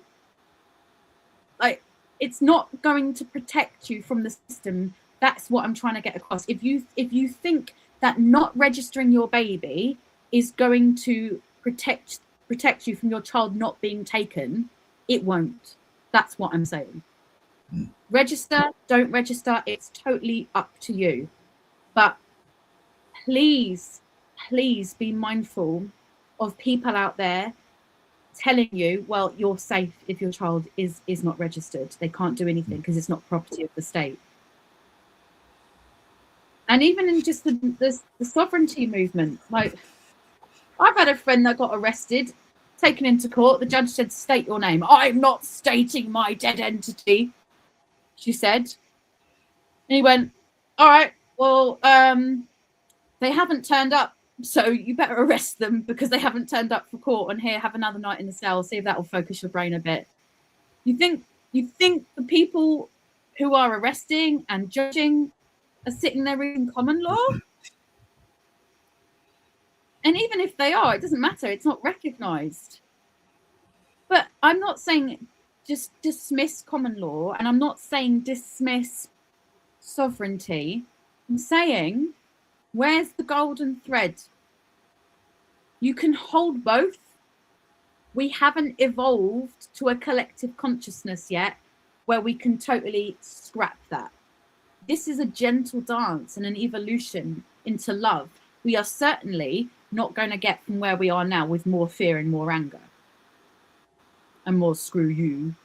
Like, it's not going to protect you from the system. That's what I'm trying to get across. If you think that not registering your baby is going to protect you from your child not being taken, it won't. That's what I'm saying. Register, don't register, it's totally up to you. But please be mindful of people out there telling you, well, you're safe if your child is not registered. They can't do anything because it's not property of the state. And even in just the sovereignty movement, like, I've had a friend that got arrested, taken into court. The judge said, state your name. I'm not stating my dead entity, she said. And he went, all right, well, they haven't turned up, so you better arrest them because they haven't turned up for court. And here, have another night in the cell. See if that will focus your brain a bit. You think the people who are arresting and judging are sitting there reading common law? And even if they are, it doesn't matter. It's not recognised. But I'm not saying just dismiss common law, and I'm not saying dismiss sovereignty. I'm saying, where's the golden thread? You can hold both. We haven't evolved to a collective consciousness yet where we can totally scrap that. This is a gentle dance and an evolution into love. We are certainly not going to get from where we are now with more fear and more anger and more screw you,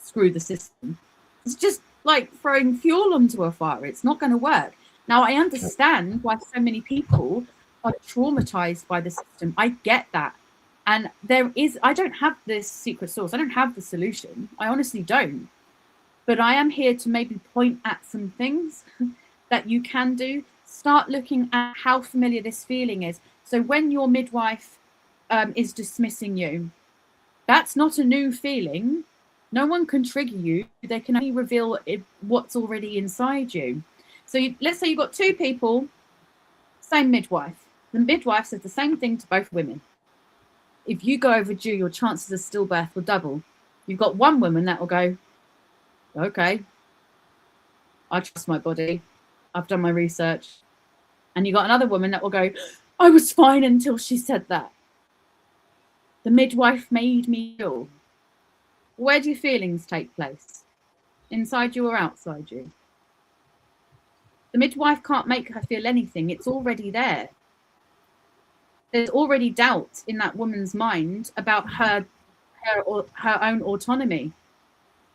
screw the system. It's just like throwing fuel onto a fire. It's not going to work. Now, I understand why so many people are traumatized by the system. I get that. And I don't have this secret sauce. I don't have the solution. I honestly don't. But I am here to maybe point at some things that you can do. Start looking at how familiar this feeling is. So when your midwife is dismissing you, that's not a new feeling. No one can trigger you. They can only reveal what's already inside you. So let's say you've got two people, same midwife. The midwife says the same thing to both women. If you go overdue, your chances of stillbirth will double. You've got one woman that will go, okay, I trust my body. I've done my research. And you got another woman that will go, I was fine until she said that. The midwife made me ill. Where do your feelings take place? Inside you or outside you? The midwife can't make her feel anything. It's already there. There's already doubt in that woman's mind about her own autonomy.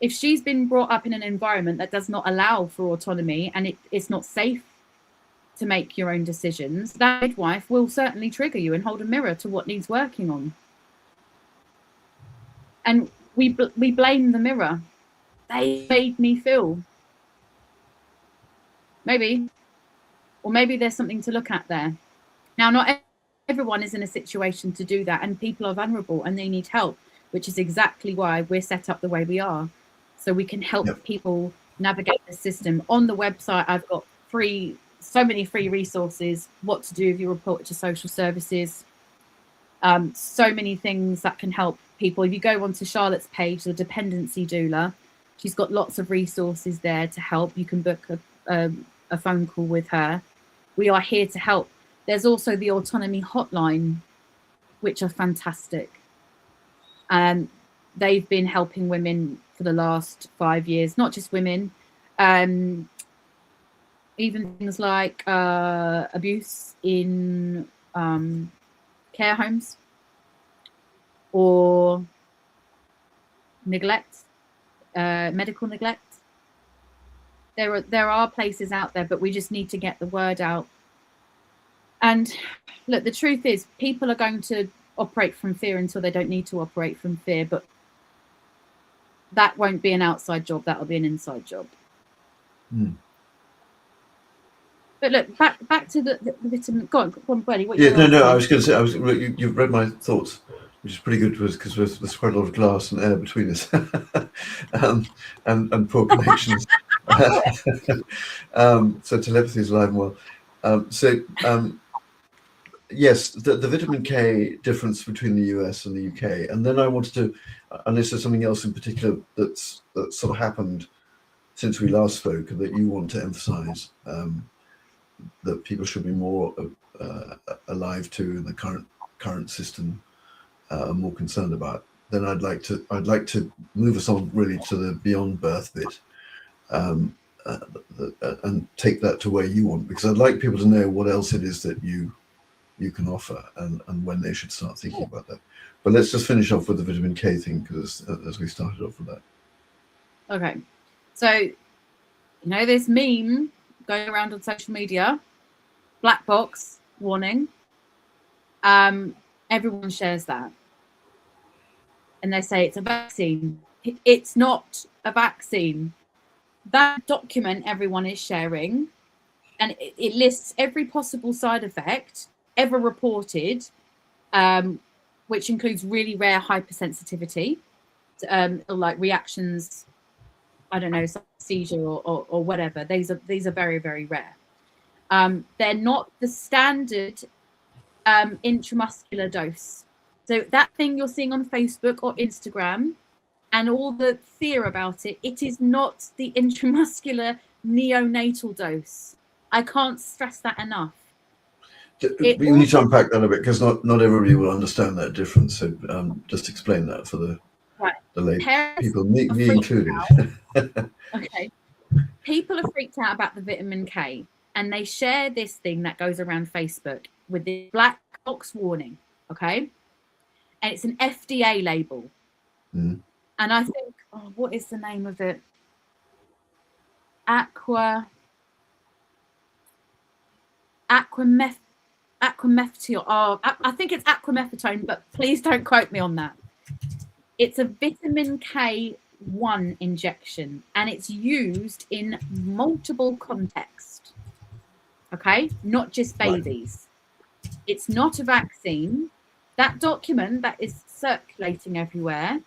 If she's been brought up in an environment that does not allow for autonomy and it's not safe to make your own decisions, that midwife will certainly trigger you and hold a mirror to what needs working on. And we blame the mirror. They made me feel. Maybe. Or maybe there's something to look at there. Now, not everyone is in a situation to do that, and people are vulnerable and they need help, which is exactly why we're set up the way we are. So we can help people navigate the system. On the website, I've got so many free resources, what to do if you report to social services, So many things that can help people. If you go onto Charlotte's page, the dependency doula, she's got lots of resources there to help. You can book a phone call with her. We are here to help. There's also the autonomy hotline, which are fantastic. And they've been helping women for the last 5 years, not just women, even things like abuse in care homes or neglect, medical neglect. There are places out there, but we just need to get the word out. And look, the truth is, people are going to operate from fear until they don't need to operate from fear, but that won't be an outside job, that'll be an inside job. But look, back to the vitamin. Go on, Bernie. What I was going to say, you've read my thoughts, which is pretty good, because there's quite a lot of glass and air between us, and poor connections. So telepathy is alive and well. Yes, the vitamin K difference between the US and the UK, and then I wanted to, unless there's something else in particular that sort of happened since we last spoke that you want to emphasise, that people should be more alive to in the current system, more concerned about. Then I'd like to move us on really to the beyond birth bit, and take that to where you want, because I'd like people to know what else it is that you can offer, and when they should start thinking about that. But let's just finish off with the vitamin K thing, because as we started off with that. Okay. So, this meme going around on social media, black box warning. Everyone shares that. And they say it's a vaccine. It's not a vaccine. That document everyone is sharing, and it lists every possible side effect ever reported, which includes really rare hypersensitivity, like reactions, I don't know, seizure or whatever. These are very, very rare. They're not the standard intramuscular dose. So that thing you're seeing on Facebook or Instagram and all the fear about it, it is not the intramuscular neonatal dose. I can't stress that enough. We need to unpack that a bit, because not everybody will understand that difference. So just explain that for the lay people, me included. Okay. People are freaked out about the vitamin K, and they share this thing that goes around Facebook with the black box warning. Okay. And it's an FDA label. And I think, what is the name of it? Aquamethtiol. I think it's aquamethitone, but please don't quote me on that. It's a vitamin K1 injection, and it's used in multiple contexts. Okay, not just babies. Right. It's not a vaccine. That document that is circulating everywhere,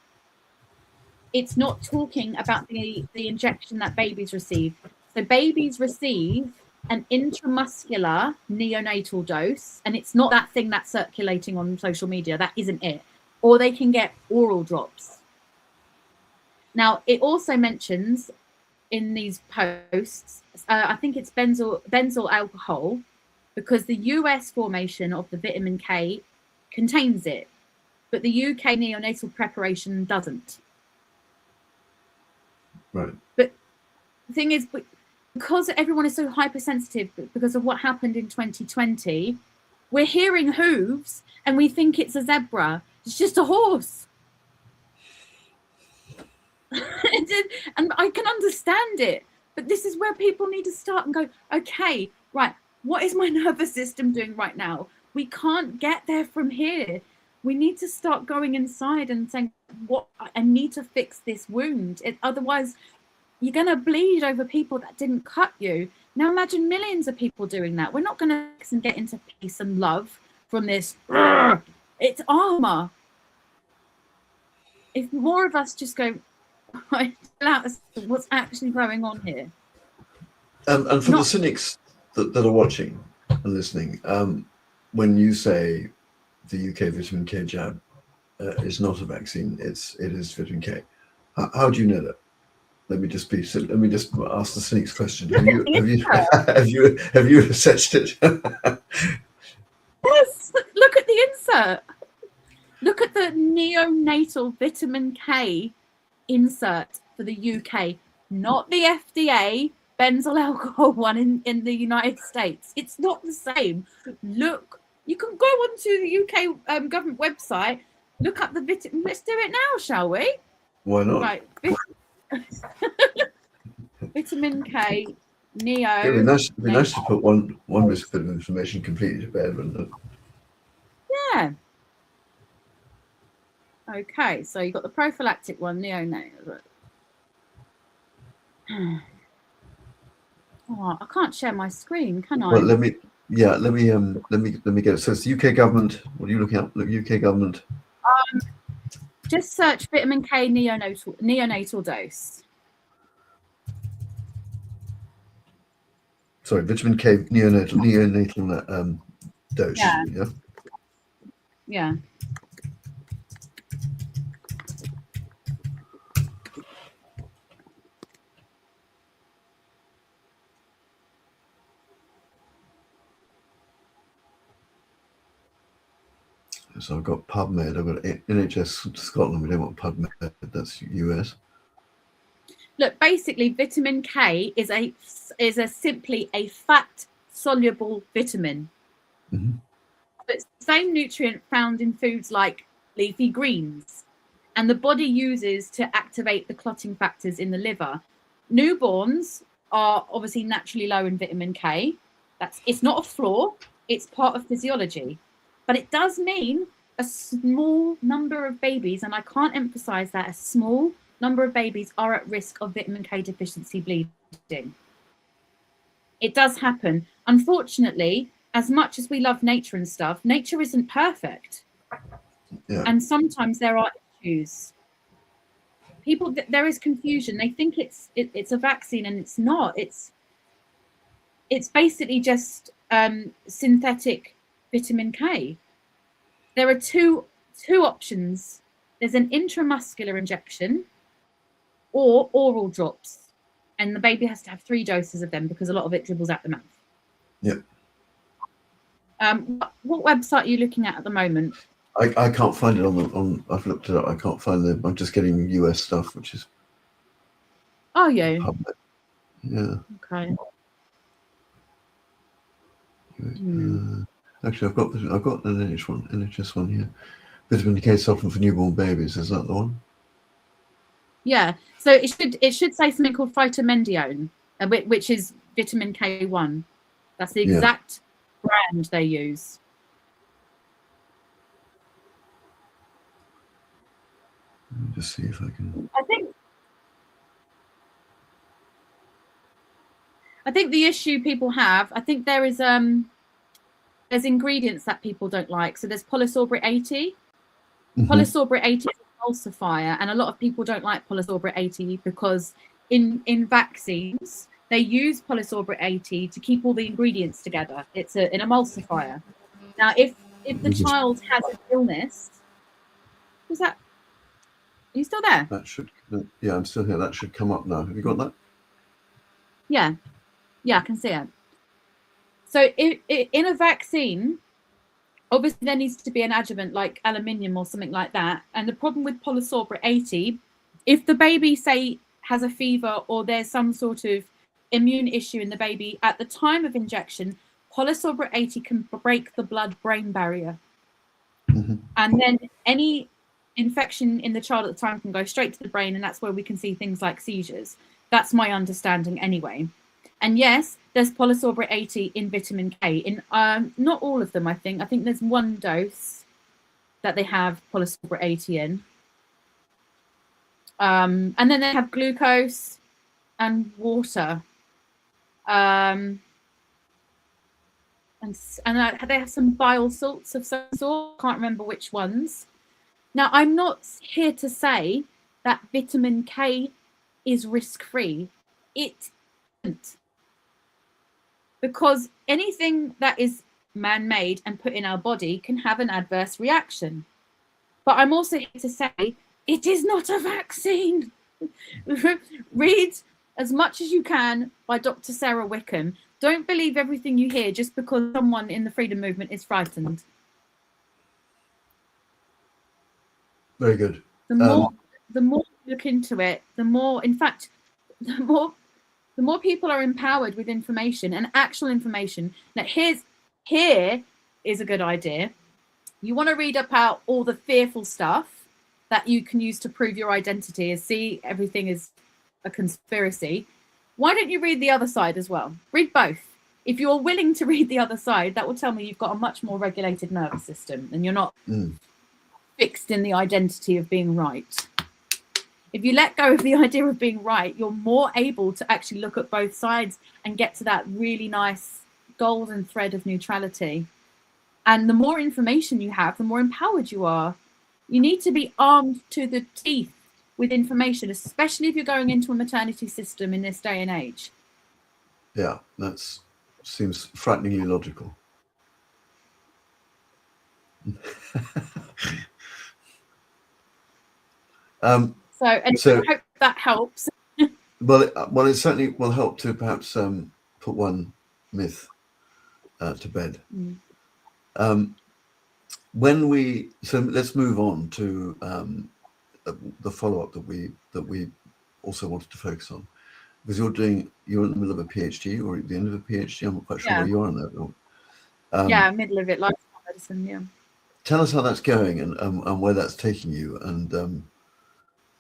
it's not talking about the injection that babies receive. So babies receive an intramuscular neonatal dose, and it's not that thing that's circulating on social media. That isn't it. Or they can get oral drops. Now, it also mentions in these posts, I think it's benzyl alcohol, because the US formation of the vitamin K contains it, but the UK neonatal preparation doesn't. Right. But the thing is, because everyone is so hypersensitive because of what happened in 2020, we're hearing hooves and we think it's a zebra. It's just a horse. And I can understand it, but this is where people need to start and go, okay, right, what is my nervous system doing right now? We can't get there from here. We need to start going inside and saying, what, I need to fix this wound. Otherwise, you're going to bleed over people that didn't cut you. Now imagine millions of people doing that. We're not going to fix and get into peace and love from this. It's armor. If more of us just go, what's actually going on here? And for the cynics that are watching and listening, when you say the UK vitamin K jab is not a vaccine. It is vitamin K. How do you know that? Let me just ask the cynic's question. Have you researched it? Yes, look at the insert. Look at the neonatal vitamin K insert for the UK, not the FDA benzyl alcohol one in the United States. It's not the same. Look, you can go onto the UK government website, look up the vitamin. Let's do it now, shall we? Why not? Right. Vitamin K, neo. It'd be nice to put one bit of information completely to bed, wouldn't it? Yeah. Okay, so you've got the prophylactic one, neonatal. Oh, I can't share my screen, can I? Well, let me get it. So it's the UK government. What are you looking at? The UK government. Just search vitamin K neonatal dose. Sorry, vitamin K neonatal dose. Yeah. Yeah. So I've got PubMed. I've got NHS Scotland. We don't want PubMed. That's US. Look, basically, vitamin K is simply a fat soluble vitamin. Mm-hmm. It's the same nutrient found in foods like leafy greens, and the body uses to activate the clotting factors in the liver. Newborns are obviously naturally low in vitamin K. It's not a flaw. It's part of physiology. But it does mean a small number of babies, and I can't emphasize that, a small number of babies are at risk of vitamin K deficiency bleeding. It does happen. Unfortunately, as much as we love nature and stuff, nature isn't perfect. Yeah. And sometimes there are issues. People, there is confusion. They think it's a vaccine, and it's not. It's basically just synthetic vitamin K. There are two options. There's an intramuscular injection or oral drops, and the baby has to have 3 doses of them because a lot of it dribbles out the mouth. Yep. What website are you looking at the moment? I can't find it on. I've looked it up. I can't find them. I'm just getting US stuff, which is. Oh, yeah. PubMed. Yeah. Okay. Actually, I've got an NHS one here. Vitamin K supplement for newborn babies. Is that the one? Yeah. So it should say something called phytomendione, which is vitamin K1. That's the exact brand they use. Let me just see if I can. I think the issue people have, I think there's ingredients that people don't like. So there's polysorbate 80. Mm-hmm. Polysorbate 80 is an emulsifier, and a lot of people don't like polysorbate 80 because in vaccines they use polysorbate 80 to keep all the ingredients together. It's an emulsifier. Now, if the child has an illness, who's that? Are you still there? That should, yeah, I'm still here. That should come up now. Have you got that? Yeah, I can see it. So in a vaccine, obviously there needs to be an adjuvant like aluminium or something like that. And the problem with polysorbate 80, if the baby, say, has a fever or there's some sort of immune issue in the baby at the time of injection, polysorbate 80 can break the blood-brain barrier. Mm-hmm. And then any infection in the child at the time can go straight to the brain, and that's where we can see things like seizures. That's my understanding anyway. And yes, there's polysorbate 80 in vitamin K. In not all of them, I think. I think there's 1 dose that they have polysorbate 80 in. And then they have glucose and water. And they have some bile salts of some sort. Can't remember which ones. Now, I'm not here to say that vitamin K is risk-free. It isn't. Because anything that is man-made and put in our body can have an adverse reaction. But I'm also here to say it is not a vaccine. Read as much as you can by Dr. Sarah Wickham. Don't believe everything you hear just because someone in the freedom movement is frightened. Very good. The more you look into it, the more, in fact, the more people are empowered with information and actual information. Now, here is a good idea. You want to read about all the fearful stuff that you can use to prove your identity, and see everything is a conspiracy. Why don't you read the other side as well? Read both. If you're willing to read the other side, that will tell me you've got a much more regulated nervous system and you're not fixed in the identity of being right. If you let go of the idea of being right, you're more able to actually look at both sides and get to that really nice golden thread of neutrality. And the more information you have, the more empowered you are. You need to be armed to the teeth with information, especially if you're going into a maternity system in this day and age. Yeah, that seems frighteningly logical. I hope that helps. Well, it certainly will help to perhaps put one myth to bed. So let's move on to the follow-up that we also wanted to focus on, because you're in the middle of a PhD or at the end of a PhD. I'm not quite sure where you are on that. Middle of it, lifestyle medicine. Yeah. Tell us how that's going and where that's taking you, and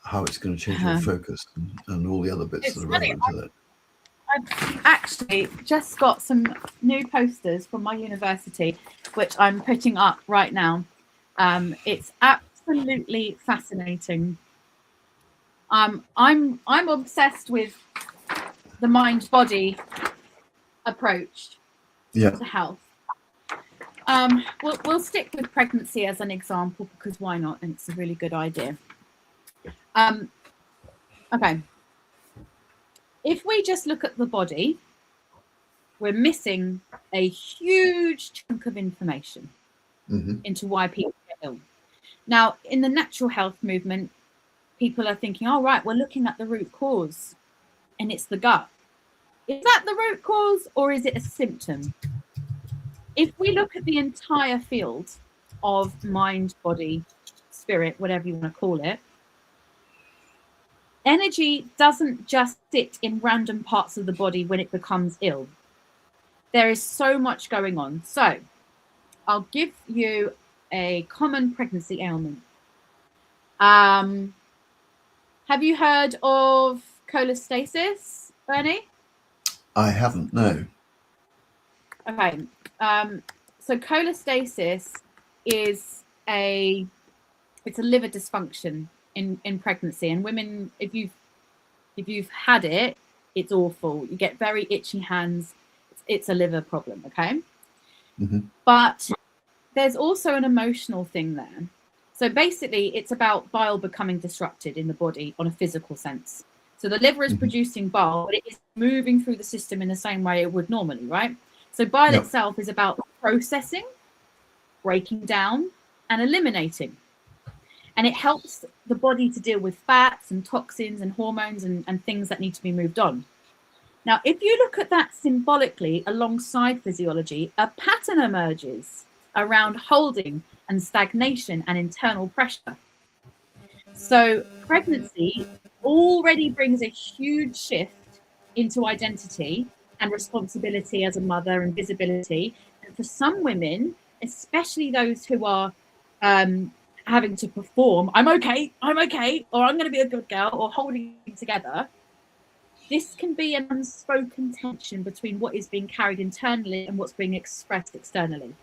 how it's going to change your focus and all the other bits that are relevant to that. I've actually just got some new posters from my university, which I'm putting up right now. It's absolutely fascinating. I'm obsessed with the mind-body approach to health. We'll stick with pregnancy as an example, because why not? And it's a really good idea. Okay. If we just look at the body, we're missing a huge chunk of information into why people get ill. Now, in the natural health movement, people are thinking, oh, right, we're looking at the root cause, and it's the gut. Is that the root cause, or is it a symptom? If we look at the entire field of mind, body, spirit, whatever you want to call it, energy doesn't just sit in random parts of the body when it becomes ill. There is so much going on. So I'll give you a common pregnancy ailment. Have you heard of cholestasis, Bernie? I haven't, no. Okay. So cholestasis is it's a liver dysfunction in pregnancy, and women, if you've had it, it's awful. You get very itchy hands. It's a liver problem, okay? But there's also an emotional thing there. So basically, it's about bile becoming disrupted in the body on a physical sense. So the liver is producing bile, but it is moving through the system in the same way it would normally, right? So bile itself is about processing, breaking down, and eliminating. And it helps the body to deal with fats and toxins and hormones and things that need to be moved on. Now, if you look at that symbolically alongside physiology, a pattern emerges around holding and stagnation and internal pressure. So pregnancy already brings a huge shift into identity and responsibility as a mother and visibility. And for some women, especially those who are having to perform, I'm okay, or I'm going to be a good girl, or holding it together, this can be an unspoken tension between what is being carried internally and what's being expressed externally.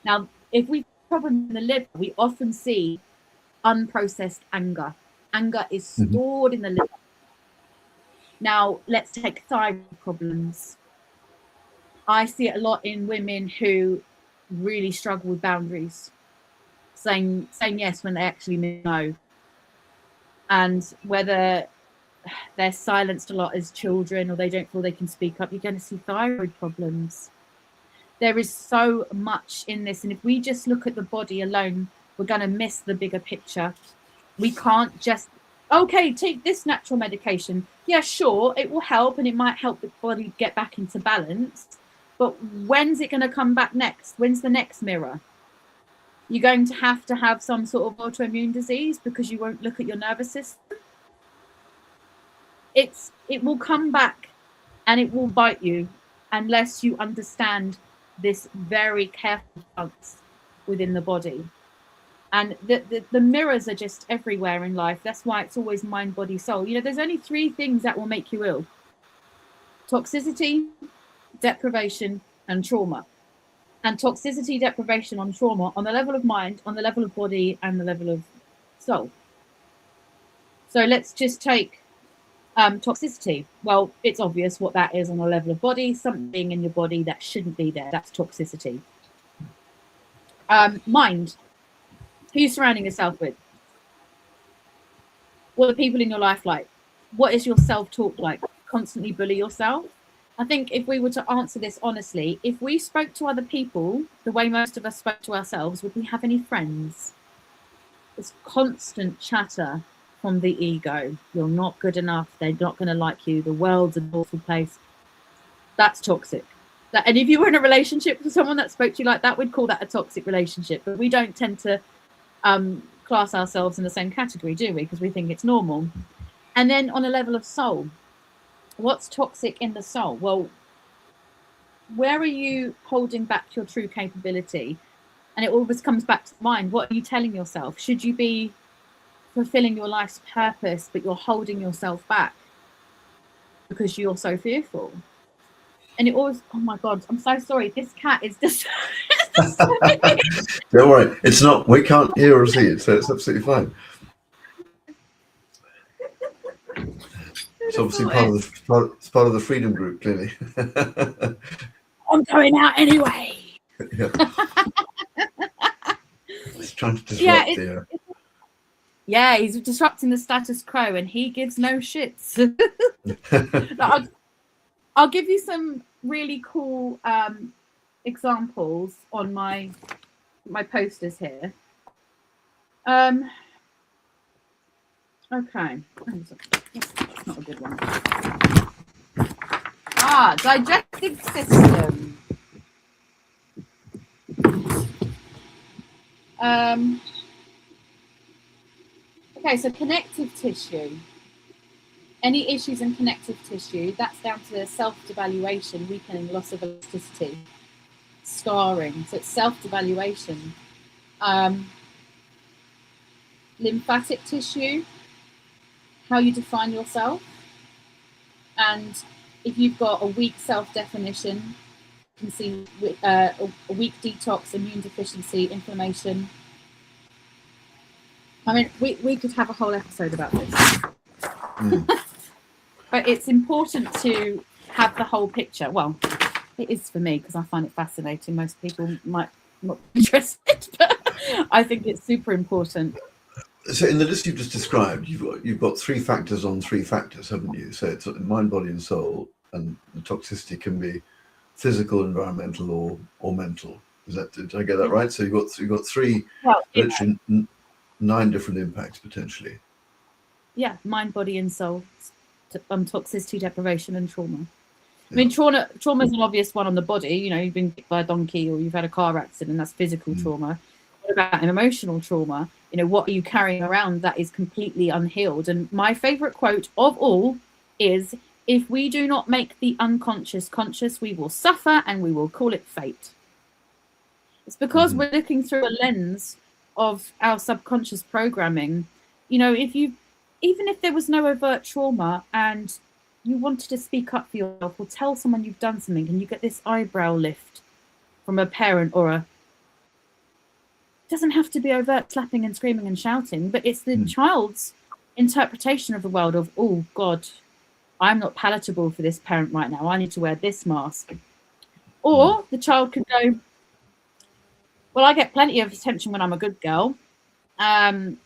Now, if we have a problem in the liver, we often see unprocessed anger. Anger is stored in the liver. Now, let's take thyroid problems. I see it a lot in women who really struggle with boundaries, saying yes when they actually mean no. And whether they're silenced a lot as children or they don't feel they can speak up, you're going to see thyroid problems. There is so much in this. And if we just look at the body alone, we're going to miss the bigger picture. We can't just, okay, take this natural medication. Yeah, sure, it will help and it might help the body get back into balance. But when's it going to come back next? When's the next mirror? You're going to have some sort of autoimmune disease because you won't look at your nervous system. It will come back and it will bite you unless you understand this very careful balance within the body. And the mirrors are just everywhere in life. That's why it's always mind, body, soul. You know, there's only 3 things that will make you ill: toxicity, deprivation, and trauma. And toxicity, deprivation, on trauma, on the level of mind, on the level of body, and the level of soul. So let's just take toxicity. Well, it's obvious what that is on a level of body. Something in your body that shouldn't be there. That's toxicity. Mind. Who are you surrounding yourself with? What are people in your life like? What is your self-talk like? Constantly bully yourself? I think if we were to answer this honestly, if we spoke to other people the way most of us spoke to ourselves, would we have any friends? It's constant chatter from the ego. You're not good enough. They're not going to like you. The world's an awful place. That's toxic. And if you were in a relationship with someone that spoke to you like that, we'd call that a toxic relationship. But we don't tend to class ourselves in the same category, do we? Because we think it's normal. And then on a level of soul, what's toxic in the soul? Well, where are you holding back your true capability? And it always comes back to mind. What are you telling yourself? Should you be fulfilling your life's purpose, but you're holding yourself back because you're so fearful? And it always, oh my God, I'm so sorry. This cat is just... Don't worry, it's not, we can't hear or see it, so it's absolutely fine. It's obviously part of the freedom group, clearly. I'm going out anyway. Yeah. It's trying to disrupt yeah, he's disrupting the status quo and he gives no shits. I'll give you some really cool examples on my posters here. Okay, that's not a good one. Digestive system. Okay, so connective tissue. Any issues in connective tissue, that's down to self-devaluation, weakening, loss of elasticity, scarring. So it's self-devaluation. Lymphatic tissue, how you define yourself. And if you've got a weak self-definition, you can see a weak detox, immune deficiency, inflammation. I mean, we could have a whole episode about this. But it's important to have the whole picture. Well, it is for me because I find it fascinating. Most people might not be interested, but I think it's super important. So in the list you've just described, you've got 3 factors on 3 factors, haven't you? So it's mind, body, and soul, and the toxicity can be physical, environmental, or mental. Did I get that right? So you've got 3, well, literally 9 different impacts potentially. Yeah, mind, body, and soul. Toxicity, deprivation, and trauma. I mean, trauma is an obvious one on the body. You know, you've been hit by a donkey or you've had a car accident, that's physical trauma. What about an emotional trauma? You know, what are you carrying around that is completely unhealed? And my favorite quote of all is, if we do not make the unconscious conscious, we will suffer and we will call it fate. It's because we're looking through a lens of our subconscious programming. You know, even if there was no overt trauma and you wanted to speak up for yourself or tell someone you've done something and you get this eyebrow lift from a parent or it doesn't have to be overt slapping and screaming and shouting, but it's the child's interpretation of the world of, oh God, I'm not palatable for this parent right now. I need to wear this mask. Or the child could go, well, I get plenty of attention when I'm a good girl. And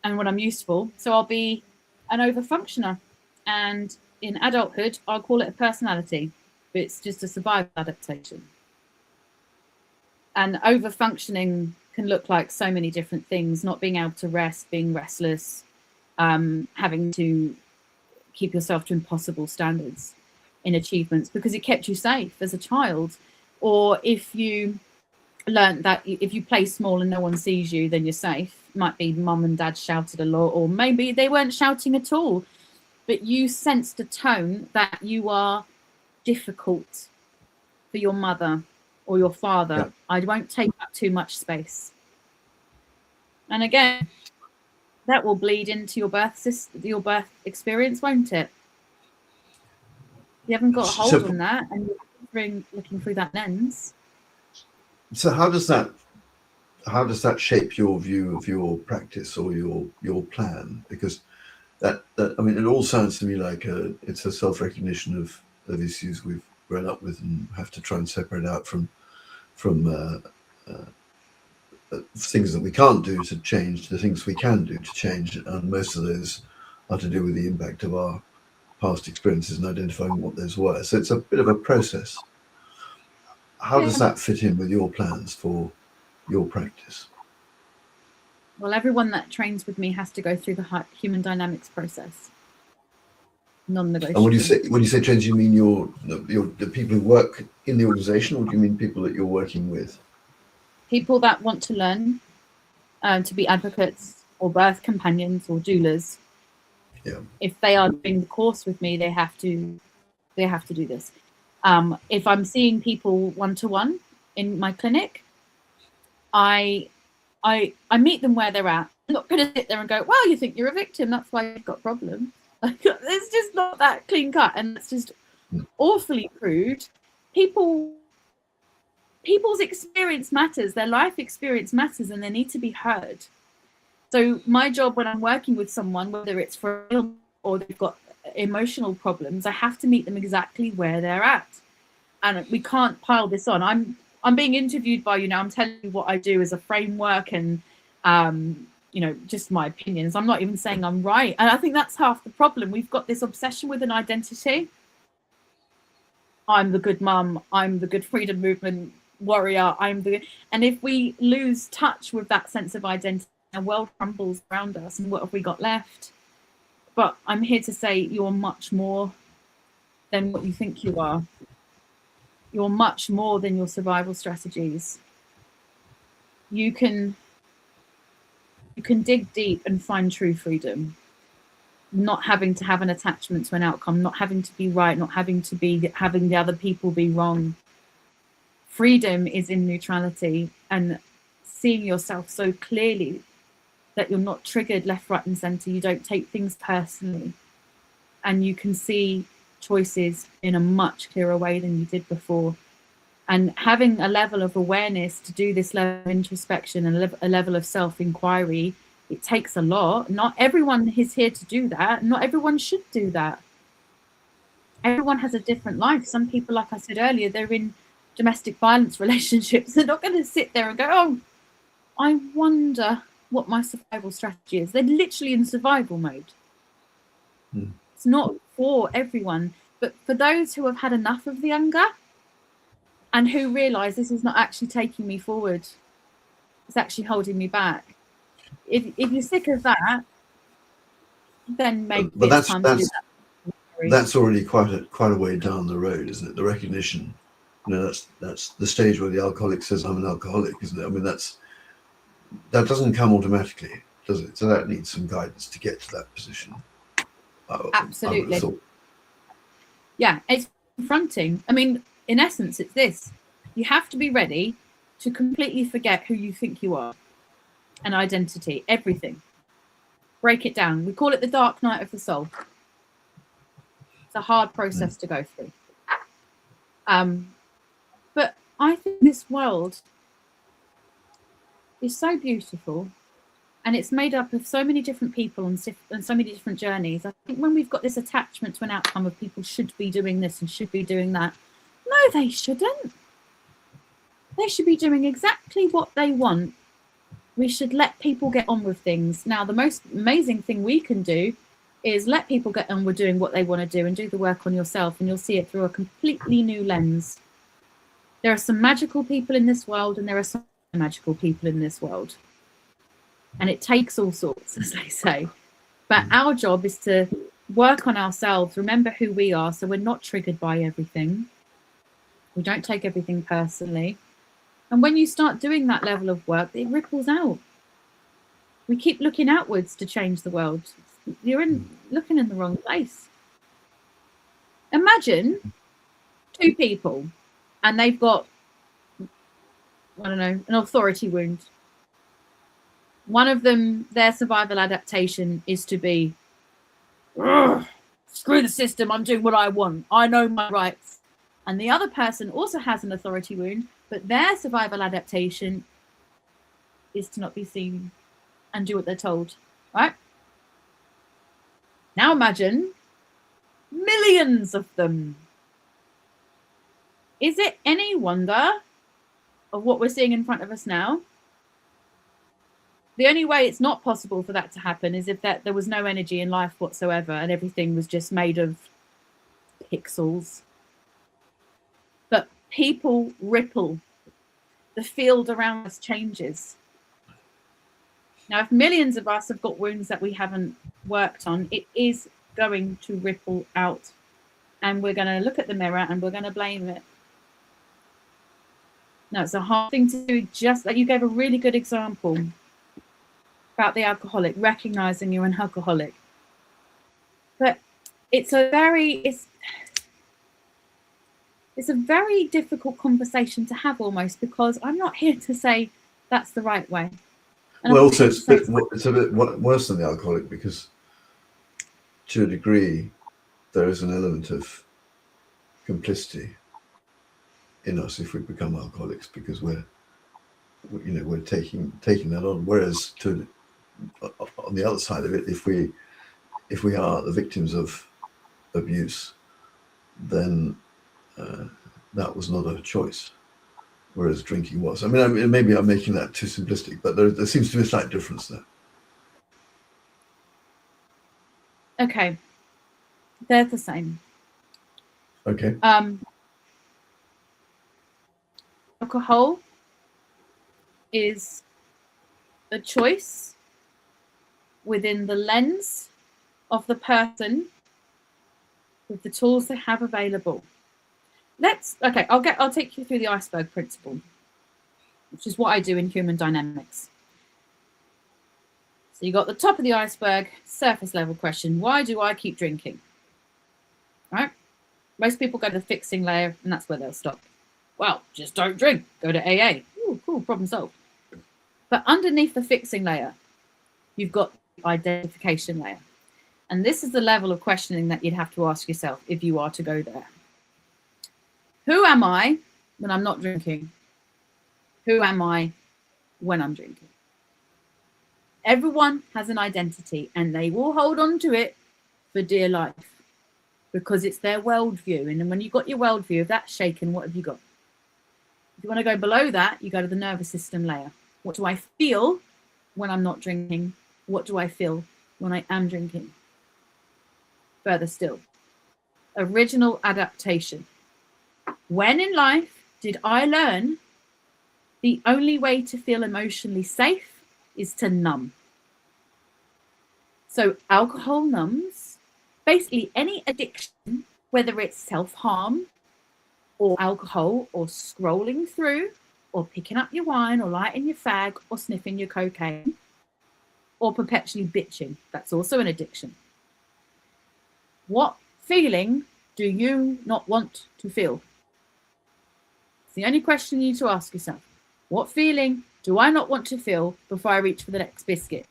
when I'm useful, so I'll be an overfunctioner. And in adulthood, I'll call it a personality, but it's just a survival adaptation. And over functioning can look like so many different things: not being able to rest, being restless, having to keep yourself to impossible standards in achievements because it kept you safe as a child. Or if you learned that if you play small and no one sees you, then you're safe. Might be mum and dad shouted a lot, or maybe they weren't shouting at all, but you sensed a tone that you are difficult for your mother or your father. Yeah. I won't take up too much space. And again, that will bleed into your birth experience, won't it? You haven't got a hold on that, and you're looking through that lens. So how does that shape your view of your practice or your plan? Because that I mean, it all sounds to me like it's a self-recognition of issues we've grown up with and have to try and separate out from things that we can't do to change to things we can do to change, and most of those are to do with the impact of our past experiences and identifying what those were. So it's a bit of a process. How does that fit in with your plans for your practice? Well, everyone that trains with me has to go through the human dynamics process. Non-negotiable. And when you say trains, you mean the people who work in the organization, or do you mean people that you're working with? People that want to learn to be advocates or birth companions or doulas. Yeah. If they are doing the course with me, they have to do this. If I'm seeing people one-to-one in my clinic, I meet them where they're at. I'm not going to sit there and go, well, you think you're a victim, that's why you've got problems. It's just not that clean cut, and it's just awfully crude. People's experience matters, their life experience matters, and they need to be heard. So my job when I'm working with someone, whether it's for illness or they've got emotional problems, I have to meet them exactly where they're at. And we can't pile this on. I'm being interviewed by you now. I'm telling you what I do as a framework and, just my opinions. I'm not even saying I'm right. And I think that's half the problem. We've got this obsession with an identity. I'm the good mum. I'm the good freedom movement warrior. And if we lose touch with that sense of identity, the world crumbles around us, and what have we got left? But I'm here to say you're much more than what you think you are. You're much more than your survival strategies. You can dig deep and find true freedom, not having to have an attachment to an outcome, not having to be right, not having the other people be wrong. Freedom is in neutrality and seeing yourself so clearly that you're not triggered left, right, and center. You don't take things personally, and you can see choices in a much clearer way than you did before. And having a level of awareness to do this level of introspection and a level of self-inquiry, it takes a lot. Not everyone is here to do that. Not everyone should do that. Everyone has a different life. Some people, like I said earlier, they're in domestic violence relationships. They're not going to sit there and go, oh, I wonder what my survival strategy is. They're literally in survival mode. It's not for everyone, but for those who have had enough of the anger and who realize this is not actually taking me forward, it's actually holding me back. If you're sick of that, then maybe it's time to do that. That's already quite a way down the road, isn't it? The recognition, that's the stage where the alcoholic says, I'm an alcoholic, isn't it? I mean, that doesn't come automatically, does it? So that needs some guidance to get to that position. Absolutely. Yeah, it's confronting. I mean, in essence, it's this. You have to be ready to completely forget who you think you are. An identity, everything. Break it down. We call it the dark night of the soul. It's a hard process to go through. But I think this world is so beautiful, and it's made up of so many different people and so many different journeys. I think when we've got this attachment to an outcome of people should be doing this and should be doing that, no, they shouldn't. They should be doing exactly what they want. We should let people get on with things. Now, the most amazing thing we can do is let people get on with doing what they want to do and do the work on yourself, and you'll see it through a completely new lens. There are some magical people in this world, and there are some magical people in this world. And it takes all sorts, as they say. But our job is to work on ourselves, remember who we are, so we're not triggered by everything. We don't take everything personally. And when you start doing that level of work, it ripples out. We keep looking outwards to change the world. You're looking in the wrong place. Imagine two people and they've got, I don't know, an authority wound. One of them, their survival adaptation is to be, screw the system, I'm doing what I want, I know my rights. And the other person also has an authority wound, but their survival adaptation is to not be seen and do what they're told, right? Now imagine millions of them. Is it any wonder of what we're seeing in front of us now? The only way it's not possible for that to happen is if there was no energy in life whatsoever and everything was just made of pixels. But people ripple. The field around us changes. Now, if millions of us have got wounds that we haven't worked on, it is going to ripple out. And we're going to look at the mirror and we're going to blame it. No, it's a hard thing to do. Just like you gave a really good example about the alcoholic, recognizing you're an alcoholic. But it's a very difficult conversation to have almost, because I'm not here to say that's the right way. And well, also it's a bit worse than the alcoholic, because to a degree there is an element of complicity in us if we become alcoholics, because we're taking that on. Whereas on the other side of it, if we are the victims of abuse, then that was not a choice, whereas drinking was. I mean, maybe I'm making that too simplistic, but there seems to be a slight difference there. Okay, they're the same. Okay. Alcohol is a choice within the lens of the person with the tools they have available. I'll take you through the iceberg principle, which is what I do in human dynamics. So you got the top of the iceberg, surface level question: why do I keep drinking? Right? Most people go to the fixing layer, and that's where they'll stop. Well, just don't drink. Go to AA. Ooh, cool, problem solved. But underneath the fixing layer, you've got the identification layer. And this is the level of questioning that you'd have to ask yourself if you are to go there. Who am I when I'm not drinking? Who am I when I'm drinking? Everyone has an identity, and they will hold on to it for dear life, because it's their worldview. And then when you've got your worldview, if that's shaken, what have you got? If you want to go below that, you go to the nervous system layer. What do I feel when I'm not drinking? What do I feel when I am drinking? Further still, original adaptation. When in life did I learn the only way to feel emotionally safe is to numb? So alcohol numbs. Basically any addiction, whether it's self-harm or alcohol or scrolling through or picking up your wine or lighting your fag or sniffing your cocaine or perpetually bitching, that's also an addiction. What feeling do you not want to feel? It's the only question you need to ask yourself. What feeling do I not want to feel before I reach for the next biscuit,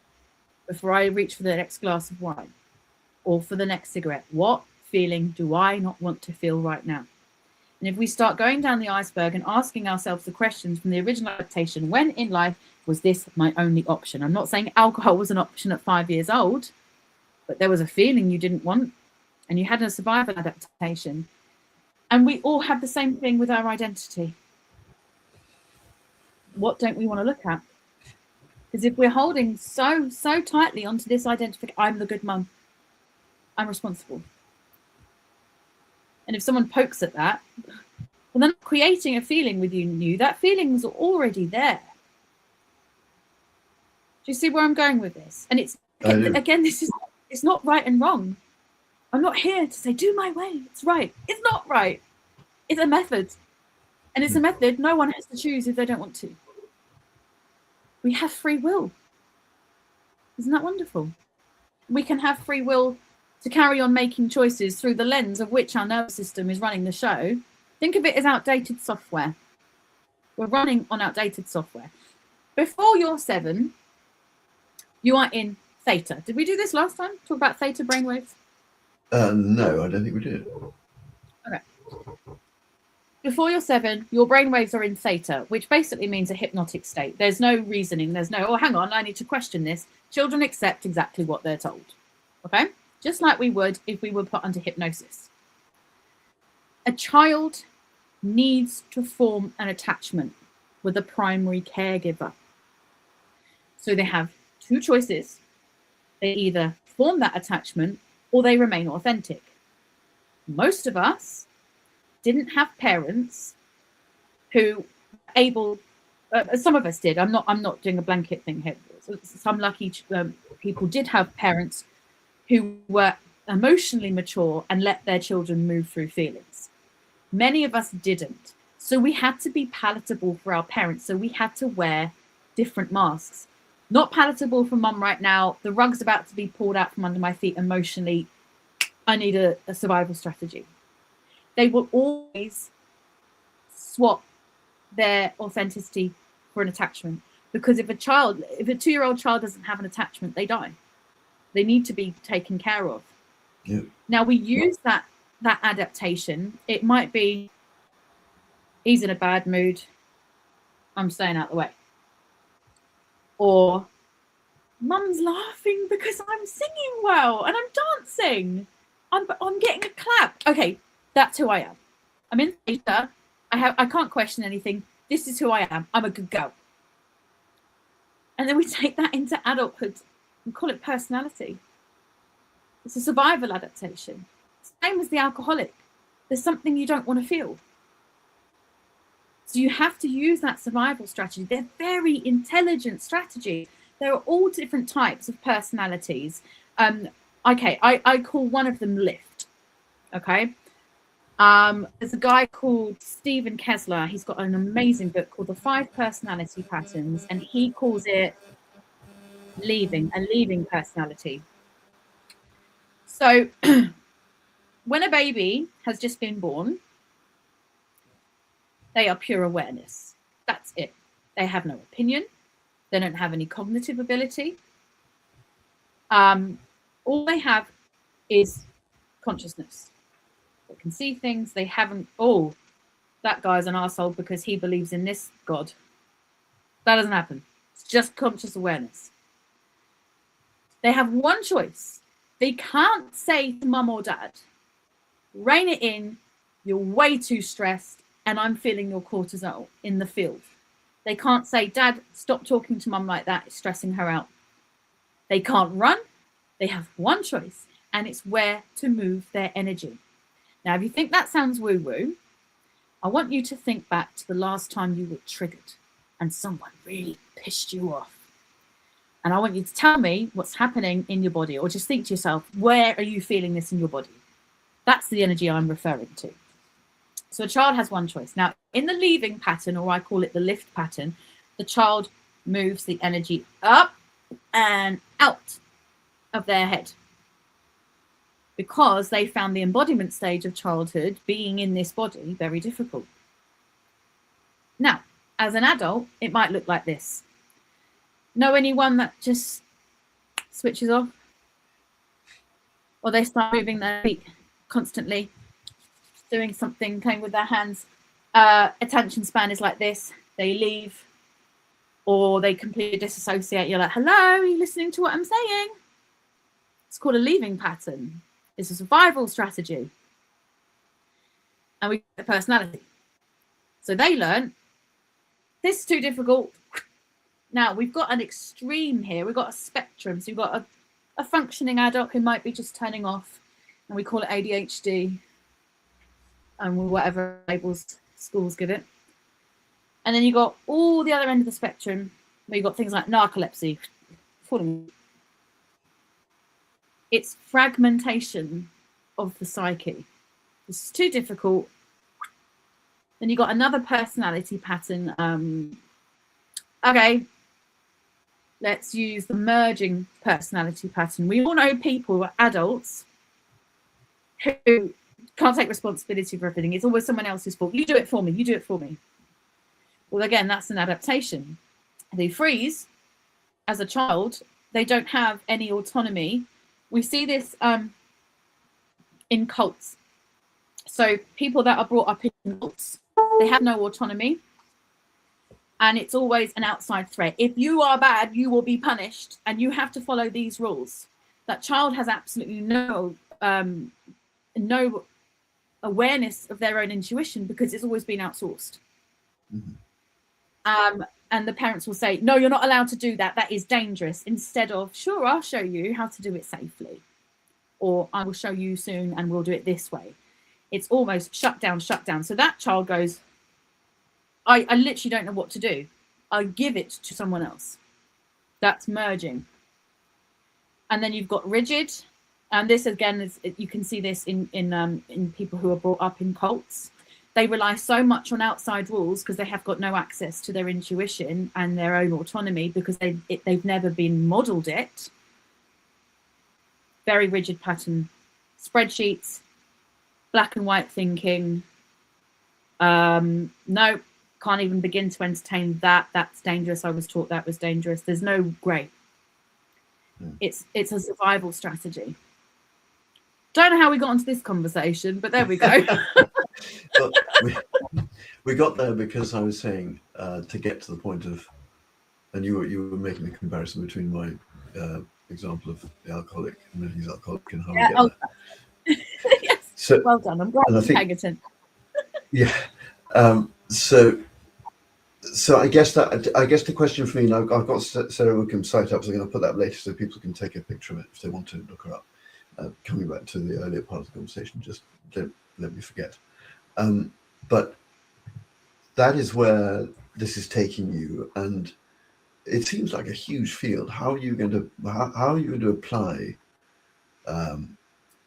before I reach for the next glass of wine, or for the next cigarette? What feeling do I not want to feel right now? And if we start going down the iceberg and asking ourselves the questions from the original adaptation, when in life was this my only option? I'm not saying alcohol was an option at 5 years old, but there was a feeling you didn't want, and you had a survival adaptation. And we all have the same thing with our identity. What don't we want to look at? Because if we're holding so tightly onto this identification, I'm the good mum, I'm responsible. And if someone pokes at that, Well, they're not creating a feeling with you. That feeling was already there. Do you see where I'm going with this? And it's, again, it's not right and wrong. I'm not here to say, do my way, it's right. It's not right. It's a method. And it's a method no one has to choose if they don't want to. We have free will. Isn't that wonderful? We can have free will to carry on making choices through the lens of which our nervous system is running the show. Think of it as outdated software. We're running on outdated software. Before you're 7, you are in theta. Did we do this last time? Talk about theta brainwaves? No, I don't think we did. Okay. Before you're 7, your brainwaves are in theta, which basically means a hypnotic state. There's no reasoning. There's no, oh, hang on, I need to question this. Children accept exactly what they're told. Okay? Just like we would if we were put under hypnosis. A child needs to form an attachment with a primary caregiver. So they have 2 choices. They either form that attachment or they remain authentic. Most of us didn't have parents who able, some of us did. I'm not doing a blanket thing here. Some lucky people did have parents who were emotionally mature and let their children move through feelings. Many of us didn't. So we had to be palatable for our parents. So we had to wear different masks. Not palatable for mum right now. The rug's about to be pulled out from under my feet emotionally. I need a survival strategy. They will always swap their authenticity for an attachment. Because if a 2-year-old child doesn't have an attachment, they die. They need to be taken care of. Yeah. Now we use that adaptation. It might be, he's in a bad mood, I'm staying out of the way. Or mum's laughing because I'm singing well and I'm dancing. I'm getting a clap. Okay, that's who I am. I'm in theta. I can't question anything. This is who I am. I'm a good girl. And then we take that into adulthood and call it personality. It's a survival adaptation. Same as the alcoholic. There's something you don't want to feel. So you have to use that survival strategy. They're very intelligent strategies. There are all different types of personalities. Okay, I call one of them lift. Okay. There's a guy called Stephen Kessler. He's got an amazing book called The 5 Personality Patterns, and he calls it a leaving personality. So when a baby has just been born, they are pure awareness. That's it. They have no opinion. They don't have any cognitive ability. All they have is consciousness. They can see things. They haven't, oh, that guy's an arsehole because he believes in this God. That doesn't happen. It's just conscious awareness. They have one choice. They can't say to mum or dad, rein it in, you're way too stressed, and I'm feeling your cortisol in the field. They can't say, Dad, stop talking to mum like that, it's stressing her out. They can't run. They have one choice, and it's where to move their energy. Now, if you think that sounds woo-woo, I want you to think back to the last time you were triggered and someone really pissed you off. And I want you to tell me what's happening in your body, or just think to yourself, where are you feeling this in your body? That's the energy I'm referring to. So a child has one choice. Now, in the leaving pattern, or I call it the lift pattern, the child moves the energy up and out of their head because they found the embodiment stage of childhood, being in this body, very difficult. Now, as an adult, it might look like this. Know anyone that just switches off? Or they start moving their feet constantly, doing something, playing with their hands. Attention span is like this. They leave, or they completely disassociate. You're like, hello, are you listening to what I'm saying? It's called a leaving pattern. It's a survival strategy. And we get the personality. So they learn, this is too difficult. Now, we've got an extreme here. We've got a spectrum. So you've got a functioning adult who might be just turning off, and we call it ADHD, and whatever labels schools give it. And then you got all the other end of the spectrum, where you've got things like narcolepsy. It's fragmentation of the psyche. It's too difficult. Then you got another personality pattern. Okay, let's use the merging personality pattern. We all know people, adults, who can't take responsibility for everything. It's always someone else's fault. You do it for me. You do it for me. Well, again, that's an adaptation. They freeze as a child. They don't have any autonomy. We see this in cults. So people that are brought up in cults, they have no autonomy. And it's always an outside threat. If you are bad, you will be punished. And you have to follow these rules. That child has absolutely no awareness of their own intuition because it's always been outsourced. Mm-hmm. And the parents will say, no, you're not allowed to do that. That is dangerous. Instead of, sure, I'll show you how to do it safely. Or I will show you soon and we'll do it this way. It's almost shut down. So that child goes, I literally don't know what to do. I give it to someone else. That's merging. And then you've got rigid. And this, again, is, you can see this in people who are brought up in cults. They rely so much on outside rules because they have got no access to their intuition and their own autonomy because they've never been modeled it. Very rigid pattern. Spreadsheets, black and white thinking. No, can't even begin to entertain that. That's dangerous. I was taught that was dangerous. There's no grey. It's a survival strategy. Don't know how we got into this conversation, but there we go. But we got there because I was saying to get to the point of, and you were making a comparison between my example of the alcoholic and he's alcoholic and how we get there. Yes. So, well done. I'm glad you're paying attention. Yeah. So I guess the question for me, and I've got Sarah Wickham's site up, so I'm going to put that later so people can take a picture of it if they want to look her up. Coming back to the earlier part of the conversation, just don't let me forget. But that is where this is taking you, and it seems like a huge field. How are you going to apply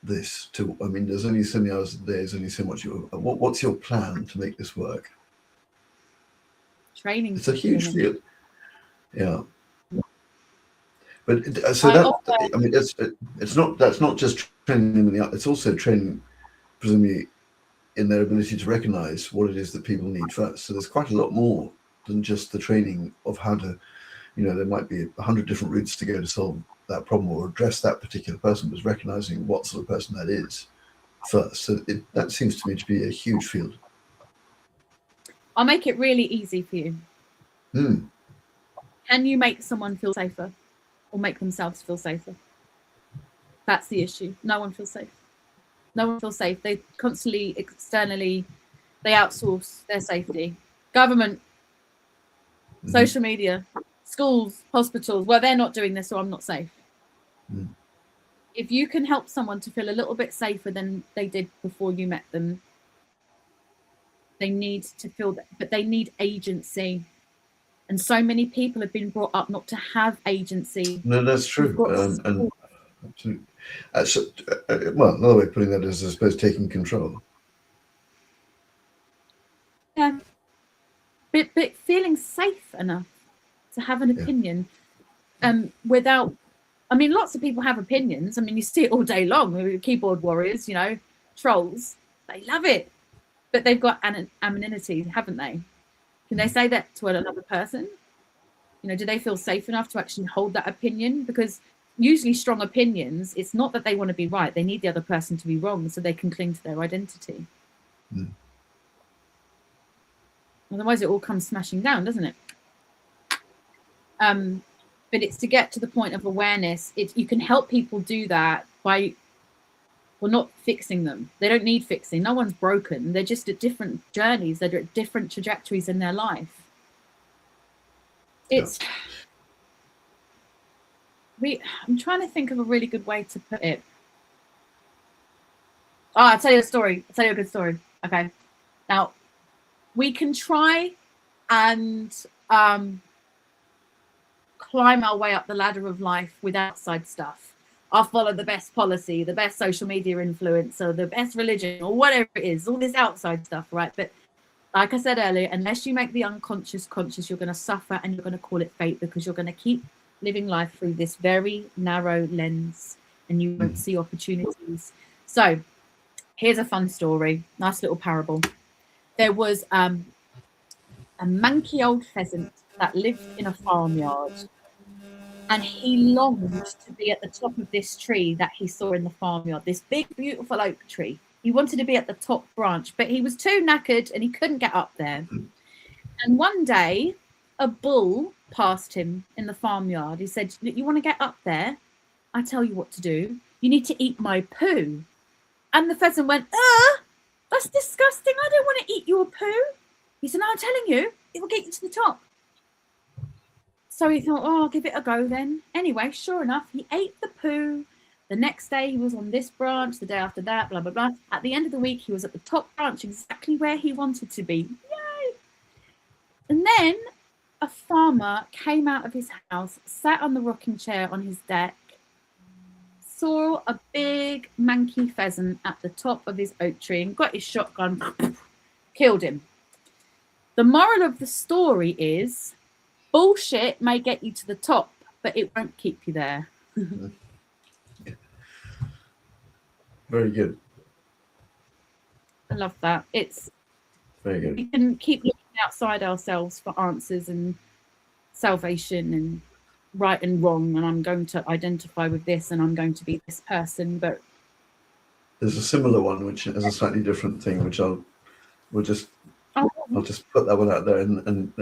this to? I mean, there's only so many hours a day. There's only so much. What's your plan to make this work? Training. It's a huge field. Yeah. But I mean, that's not just training them in the art. It's also training, presumably, in their ability to recognize what it is that people need first. So there's quite a lot more than just the training of how to, there might be 100 different routes to go to solve that problem or address that particular person, but recognizing what sort of person that is first. So that seems to me to be a huge field. I'll make it really easy for you. Can you make someone feel safer or make themselves feel safer? That's the issue. No one feels safe. No one feels safe. They constantly, externally, they outsource their safety. Government, social media, schools, hospitals, well, they're not doing this, so I'm not safe. If you can help someone to feel a little bit safer than they did before you met them, they need to feel that, but they need agency. And so many people have been brought up not to have agency. No, that's true. And absolutely. Well, another way of putting that is, I suppose, taking control. Yeah. But feeling safe enough to have an opinion without, I mean, lots of people have opinions. I mean, you see it all day long. Keyboard warriors, trolls, they love it. But they've got anonymity, haven't they? Can they say that to another person? Do they feel safe enough to actually hold that opinion? Because usually strong opinions, it's not that they want to be right. They need the other person to be wrong so they can cling to their identity. Otherwise, it all comes smashing down, doesn't it? But it's to get to the point of awareness. You can help people do that by, well, not fixing them. They don't need fixing. No one's broken. They're just at different journeys. They're at different trajectories in their life. I'm trying to think of a really good way to put it. I'll tell you a story. I'll tell you a good story. Okay. Now, we can try and climb our way up the ladder of life with outside stuff. I'll follow the best policy, the best social media influencer, the best religion, or whatever it is, all this outside stuff, right? But like I said earlier, unless you make the unconscious conscious, you're going to suffer, and you're going to call it fate, because you're going to keep living life through this very narrow lens, and you won't see opportunities. So here's a fun story, nice little parable. There was a manky old pheasant that lived in a farmyard, and he longed to be at the top of this tree that he saw in the farmyard, this big, beautiful oak tree. He wanted to be at the top branch, but he was too knackered and he couldn't get up there. And one day, a bull passed him in the farmyard. He said, "Look, you want to get up there? I tell you what to do. You need to eat my poo." And the pheasant went, "That's disgusting. I don't want to eat your poo." He said, "No, I'm telling you, it will get you to the top." So he thought, "Oh, I'll give it a go then." Anyway, sure enough, he ate the poo. The next day he was on this branch, the day after that, blah, blah, blah. At the end of the week, he was at the top branch, exactly where he wanted to be. Yay! And then a farmer came out of his house, sat on the rocking chair on his deck, saw a big manky pheasant at the top of his oak tree and got his shotgun, killed him. The moral of the story is, bullshit may get you to the top, but it won't keep you there. Very good. I love that. It's very good. We can keep looking outside ourselves for answers and salvation and right and wrong, and I'm going to identify with this and I'm going to be this person. But there's a similar one which is a slightly different thing, which I'll just put that one out there, and then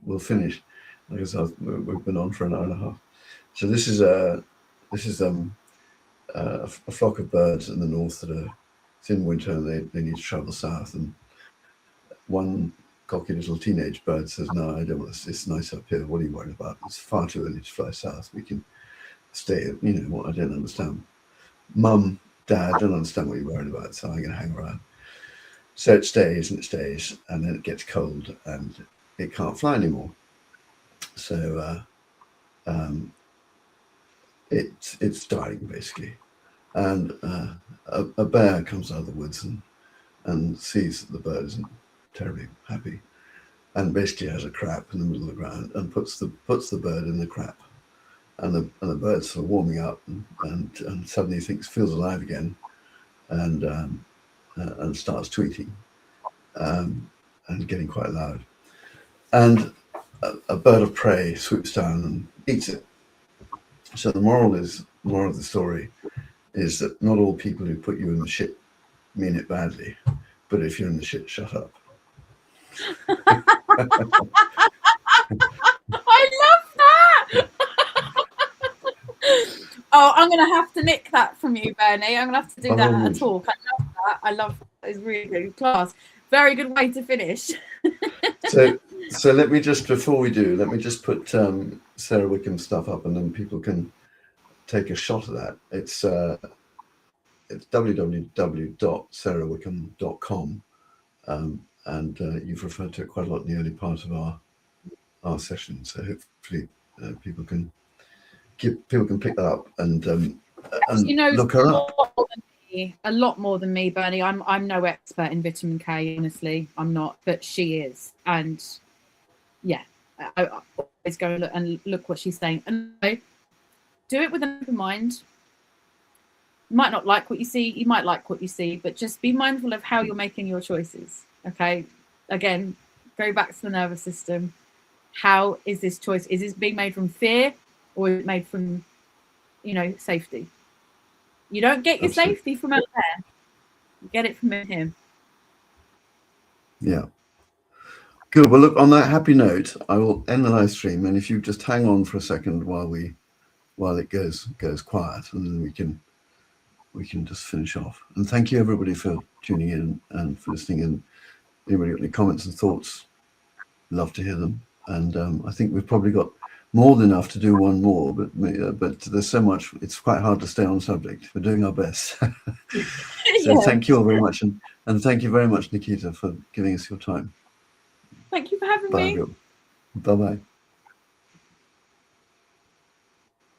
we'll finish, because we've been on for an hour and a half. So this is a flock of birds in the north it's in winter and they need to travel south, and one cocky little teenage bird says, "No, I don't want to. It's nice up here. What are you worried about? It's far too early to fly south. We can stay. You know what? I don't understand. Mum, Dad, I don't understand what you're worried about, so I'm going to hang around." So it stays, and then it gets cold and it can't fly anymore. So it's dying basically, and a bear comes out of the woods and sees that the bird isn't terribly happy, and basically has a crap in the middle of the ground and puts the bird in the crap, and the bird's sort of warming up and suddenly feels alive again, and starts tweeting, and getting quite loud, and a bird of prey swoops down and eats it. So the moral of the story is that not all people who put you in the shit mean it badly, but if you're in the shit, shut up. I love that. Oh, I'm going to have to nick that from you, Bernie. I'm going to have to do that at a talk. I love that. I love that. It's really good class. Very good way to finish. So let me just, before we do, let me just put Sarah Wickham's stuff up, and then people can take a shot of that. It's www.sarahwickham.com, and you've referred to it quite a lot in the early part of our session. So hopefully people can pick that up and look her up. A lot more than me, Bernie. I'm no expert in vitamin K, honestly. I'm not, but she is, and yeah, I always go and look what she's saying, and do it with an open mind. You might not like what you see, you might like what you see, but just be mindful of how you're making your choices. Okay, again, go back to the nervous system. How is this choice? Is this being made from fear, or is it made from, safety? You don't get your safety from out there. You get it from in here. Yeah. Good. Well, look, on that happy note, I will end the live stream, and if you just hang on for a second while it goes quiet, and then we can just finish off. And thank you everybody for tuning in and for listening. And anybody got any comments and thoughts? Love to hear them. And I think we've probably got more than enough to do one more, but there's so much, it's quite hard to stay on subject. We're doing our best. So yeah. Thank you all very much, and thank you very much, Nickita, for giving us your time. Thank you for having Bye, me. bye bye.